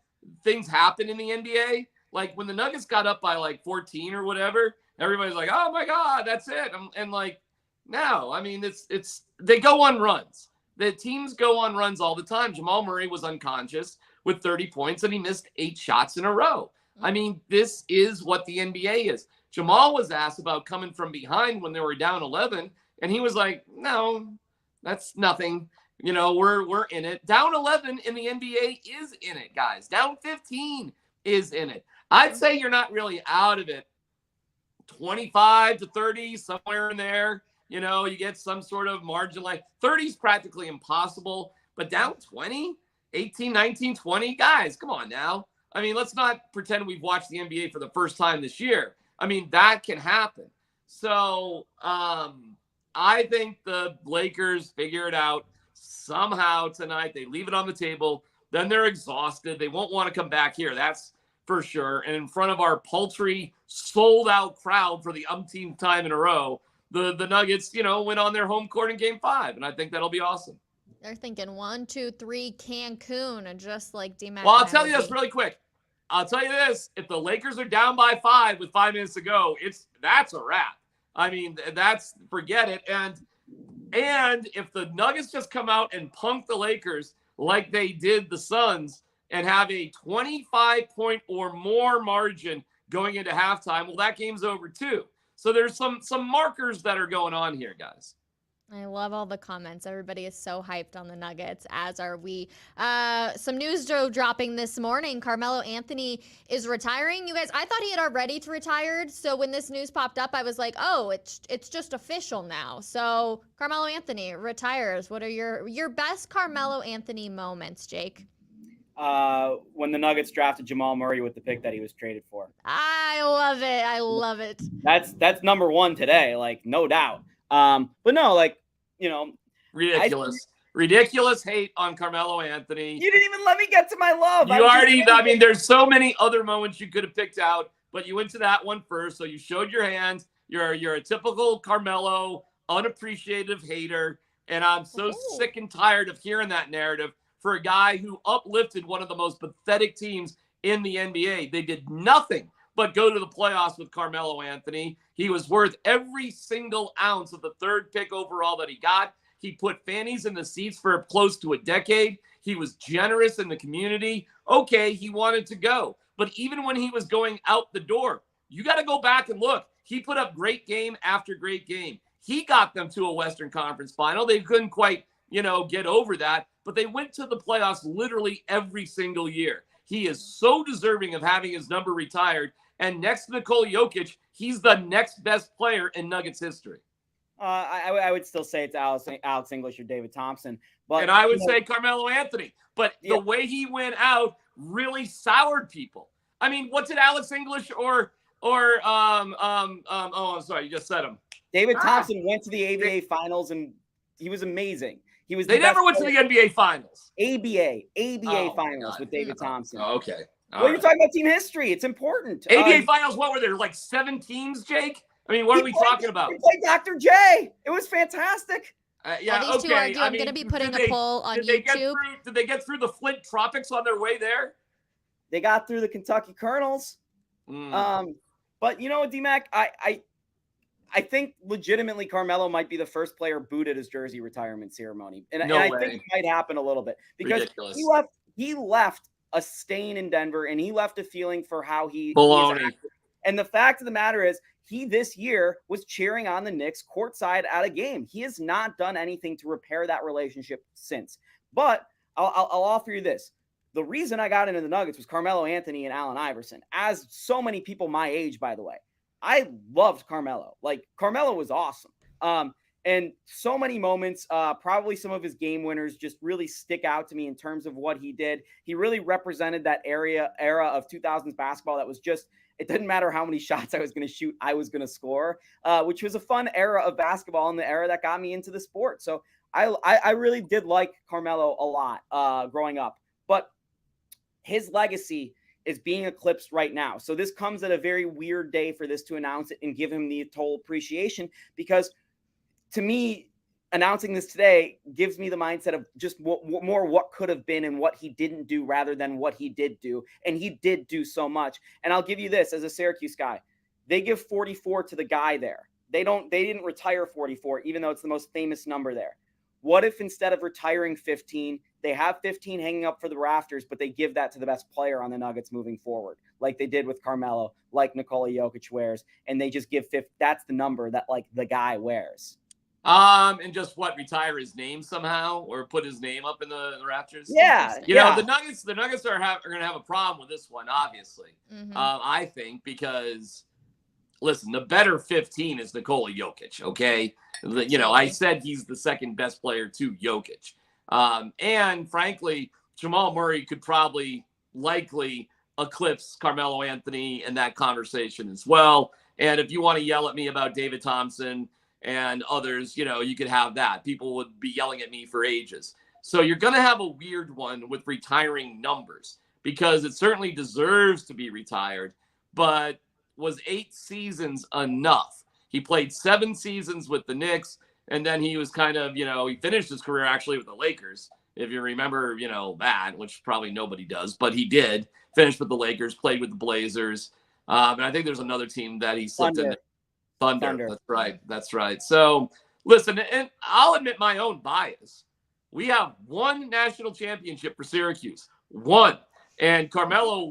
things happen in the NBA. Like, when the Nuggets got up by like 14 or whatever, everybody's like, oh my God, that's it. And like, no, I mean, they go on runs. The teams go on runs all the time. Jamal Murray was unconscious with 30 points and he missed 8 shots in a row. I mean, this is what the NBA is. Jamal was asked about coming from behind when they were down 11. And he was like, no, that's nothing. We're in it. Down 11 in the NBA is in it, guys. Down 15 is in it. I'd say you're not really out of it. 25 to 30, somewhere in there. You get some sort of margin. Like 30 is practically impossible, but down 20, 18, 19, 20, guys, come on now. I mean, let's not pretend we've watched the NBA for the first time this year. I mean, that can happen. So I think the Lakers figure it out somehow tonight. They leave it on the table. Then they're exhausted. They won't want to come back here. That's for sure. And in front of our paltry, sold-out crowd for the umpteenth time in a row, the Nuggets, went on their home court in Game 5, and I think that'll be awesome. They're thinking 1, 2, 3, Cancun, and just like D-Mac. Well, I'll tell you this really quick. I'll tell you this. If the Lakers are down by 5 with 5 minutes to go, that's a wrap. I mean, forget it. And if the Nuggets just come out and punk the Lakers like they did the Suns and have a 25-point or more margin going into halftime, well, that game's over too. So there's some markers that are going on here, guys. I love all the comments. Everybody is so hyped on the Nuggets, as are we. Some news dropping this morning. Carmelo Anthony is retiring. You guys, I thought he had already retired. So when this news popped up, I was like, oh, it's just official now. So Carmelo Anthony retires. What are your best Carmelo Anthony moments, Jake? When the Nuggets drafted Jamal Murray with the pick that he was traded for. I love it. I love it. That's number one today, like no doubt. But no, like, ridiculous hate on Carmelo Anthony. You didn't even let me get to my love. I mean, there's so many other moments you could have picked out, but you went to that one first. So you showed your hand. You're a typical Carmelo, unappreciative hater. And I'm so sick and tired of hearing that narrative for a guy who uplifted one of the most pathetic teams in the NBA. They did nothing but go to the playoffs with Carmelo Anthony. He was worth every single ounce of the 3rd pick overall that he got. He put fannies in the seats for close to a decade. He was generous in the community. Okay, he wanted to go. But even when he was going out the door, you got to go back and look. He put up great game after great game. He got them to a Western Conference final. They couldn't quite, get over that. But they went to the playoffs literally every single year. He is so deserving of having his number retired. And next to Nikola Jokic, he's the next best player in Nuggets history. I would still say it's Alex English or David Thompson. And I would say Carmelo Anthony. But the way he went out really soured people. I mean, what's it, Alex English or I'm sorry, you just said him. David Thompson went to the ABA finals and he was amazing. They never went to the NBA finals. ABA finals with David Thompson. Oh, okay. Well, you're talking about team history. It's important. ABA finals, what were there, like 7 teams, Jake? I mean, what are we talking about? We played Dr. J. It was fantastic. These two argue. I'm going to be putting a poll on YouTube. Did they get through the Flint Tropics on their way there? They got through the Kentucky Colonels. But you know what, D-Mac? I think legitimately Carmelo might be the first player booed at his jersey retirement ceremony. And I think it might happen a little bit because he left a stain in Denver, and he left a feeling for how he is Baloney. acting. And the fact of the matter is, he this year was cheering on the Knicks courtside at a game. He has not done anything to repair that relationship since. But I'll offer you this. The reason I got into the Nuggets was Carmelo Anthony and Allen Iverson. As so many people my age, by the way, I loved Carmelo. Like, Carmelo was awesome. And so many moments, probably some of his game winners just really stick out to me in terms of what he did. He really represented that era of 2000s basketball that was just, it didn't matter how many shots I was going to shoot, I was going to score, which was a fun era of basketball and the era that got me into the sport. So I really did like Carmelo a lot growing up. But his legacy is being eclipsed right now. So this comes at a very weird day for this to announce it and give him the total appreciation, because to me, announcing this today gives me the mindset of just more what could have been and what he didn't do rather than what he did do. And he did do so much. And I'll give you this as a Syracuse guy. They give 44 to the guy there. They didn't retire 44, even though it's the most famous number there. What if instead of retiring 15, they have 15 hanging up for the rafters, but they give that to the best player on the Nuggets moving forward, like they did with Carmelo, like Nikola Jokic wears, and they just give 50. That's the number that like the guy wears. And just retire his name somehow, or put his name up in the rafters. Yeah, you know, the Nuggets are going to have a problem with this one, obviously. I think, because listen, the better 15 is Nikola Jokic. Okay, you know, I said he's the second best player to Jokic, and frankly, Jamal Murray could likely eclipse Carmelo Anthony in that conversation as well. And if you want to yell at me about David Thompson and others, you know, you could have that. People would be yelling at me for ages. So you're going to have a weird one with retiring numbers, because it certainly deserves to be retired. But was 8 seasons enough? He played 7 seasons with the Knicks, and then he was kind of, you know, he finished his career actually with the Lakers, if you remember, you know, that, which probably nobody does, but he did finish with the Lakers, played with the Blazers. And I think there's another team that he slipped in. Thunder. That's right. So listen, and I'll admit my own bias. We have 1 national championship for Syracuse. 1. And Carmelo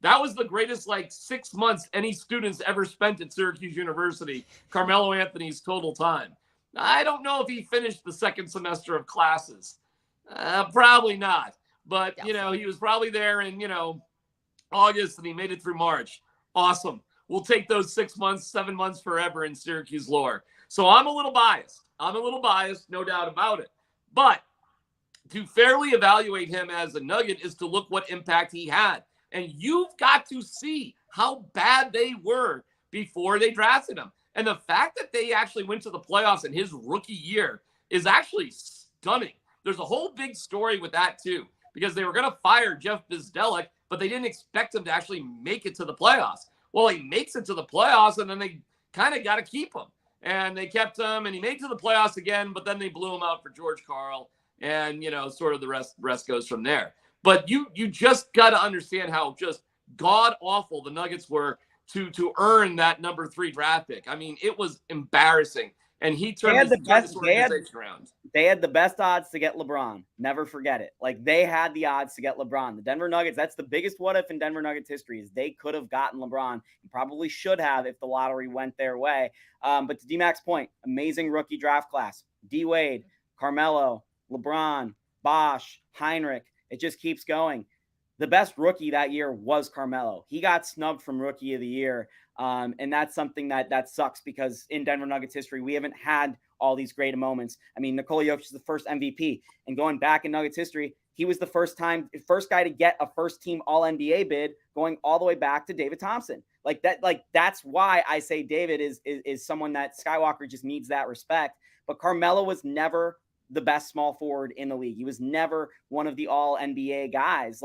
that was the greatest 6 months any students ever spent at Syracuse University. Carmelo Anthony's total time. I don't know if he finished the second semester of classes. Probably not. But, you know, he was probably there in, you know, August, and he made it through March. Awesome. We'll take those 6 months, 7 months forever in Syracuse lore. So I'm a little biased. No doubt about it. But to fairly evaluate him as a Nugget is to look what impact he had. And you've got to see how bad they were before they drafted him. And the fact that they actually went to the playoffs in his rookie year is actually stunning. There's a whole big story with that, too, because they were going to fire Jeff Bzdelik, but they didn't expect him to actually make it to the playoffs. Well, he makes it to the playoffs, and then they kind of got to keep him. And they kept him, and he made it to the playoffs again, but then they blew him out for George Karl, and, you know, sort of the rest goes from there. But you just got to understand how just god-awful the Nuggets were to earn that number 3 draft pick. I mean, it was embarrassing. And he turned this organization around. They had the best odds to get LeBron. Never forget it. Like, they had the odds to get LeBron. The Denver Nuggets, that's the biggest what if in Denver Nuggets history, is they could have gotten LeBron, and probably should have if the lottery went their way. But to D-Mac's point, amazing rookie draft class. D-Wade, Carmelo, LeBron, Bosh, Heinrich. It just keeps going. The best rookie that year was Carmelo. He got snubbed from Rookie of the Year. And that's something that sucks, because in Denver Nuggets history, we haven't had all these great moments. I mean, Nikola Jokic is the first MVP, and going back in Nuggets history, he was the first guy to get a first team all NBA bid, going all the way back to David Thompson. That's why I say David is someone that Skywalker just needs that respect. But Carmelo was never the best small forward in the league. He was never one of the all NBA guys.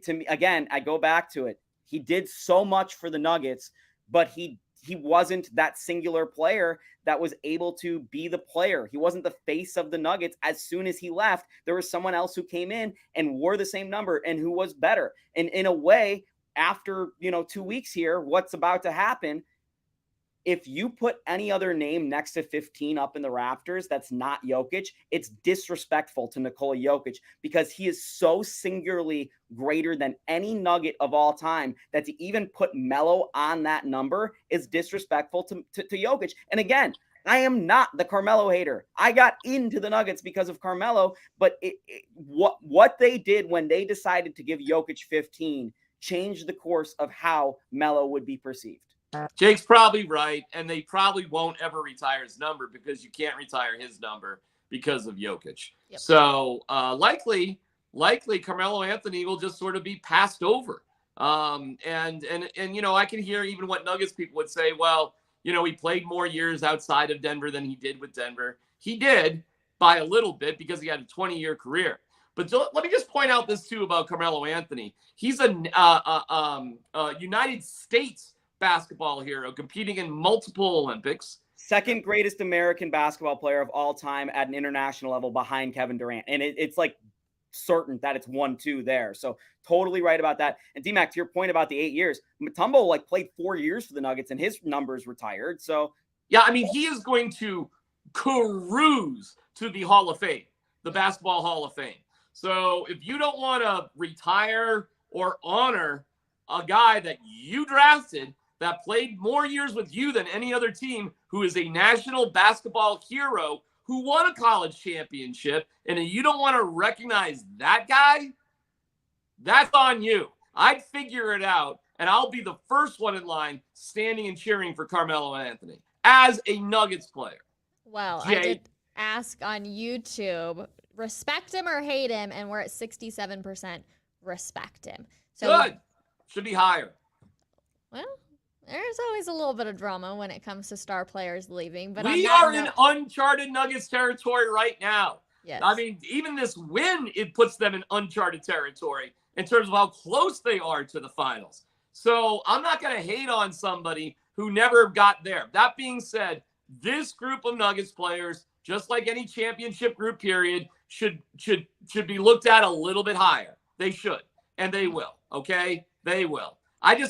To me, again, I go back to it. He did so much for the Nuggets, but he wasn't that singular player that was able to be the player. He wasn't the face of the Nuggets. As soon as he left, there was someone else who came in and wore the same number and who was better. And in a way, after 2 weeks here, what's about to happen, if you put any other name next to 15 up in the rafters that's not Jokic, it's disrespectful to Nikola Jokic because he is so singularly greater than any Nugget of all time that to even put Melo on that number is disrespectful to Jokic. And again, I am not the Carmelo hater. I got into the Nuggets because of Carmelo, but what they did when they decided to give Jokic 15 changed the course of how Melo would be perceived. Jake's probably right, and they probably won't ever retire his number because you can't retire his number because of Jokic. Yep. So likely Carmelo Anthony will just sort of be passed over. And you know, I can hear even what Nuggets people would say, well, you know, he played more years outside of Denver than he did with Denver. He did by a little bit because he had a 20-year career. But let me just point out this too about Carmelo Anthony. He's a United States basketball hero competing in multiple Olympics. Second greatest American basketball player of all time at an international level behind Kevin Durant. And it's like certain that it's 1-2 there. So totally right about that. And D-Mac, to your point about the 8 years, Mutombo like played 4 years for the Nuggets and his numbers retired. So yeah, I mean, he is going to cruise to the Hall of Fame, the Basketball Hall of Fame. So if you don't want to retire or honor a guy that you drafted that played more years with you than any other team, who is a national basketball hero, who won a college championship, and you don't want to recognize that guy, that's on you. I'd figure it out, and I'll be the first one in line standing and cheering for Carmelo Anthony as a Nuggets player. Well, I did ask on YouTube, respect him or hate him, and we're at 67% respect him. So good. Should be higher. Well, there's always a little bit of drama when it comes to star players leaving. But we are in uncharted Nuggets territory right now. Yes. I mean, even this win, it puts them in uncharted territory in terms of how close they are to the finals. So I'm not going to hate on somebody who never got there. That being said, this group of Nuggets players, just like any championship group period, should be looked at a little bit higher. They should, and they will. Okay, they will. I don't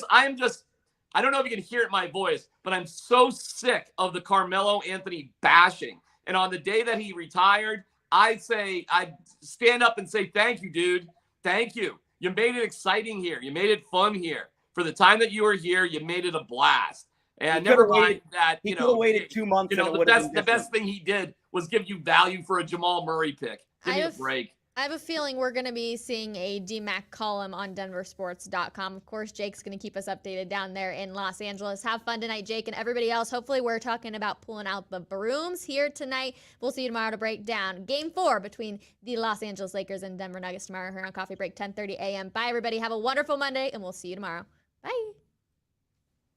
know if you can hear it in my voice, but I'm so sick of the Carmelo Anthony bashing. And on the day that he retired, I'd stand up and say, thank you, dude. Thank you. You made it exciting here. You made it fun here. For the time that you were here, you made it a blast. And never mind that, he could have waited 2 months. You know, the best thing he did was give you value for a Jamal Murray pick. Give me a break. I have a feeling we're going to be seeing a DMAC column on denversports.com. Of course, Jake's going to keep us updated down there in Los Angeles. Have fun tonight, Jake, and everybody else. Hopefully, we're talking about pulling out the brooms here tonight. We'll see you tomorrow to break down Game 4 between the Los Angeles Lakers and Denver Nuggets tomorrow here on Coffee Break, 10:30 a.m. Bye, everybody. Have a wonderful Monday, and we'll see you tomorrow. Bye.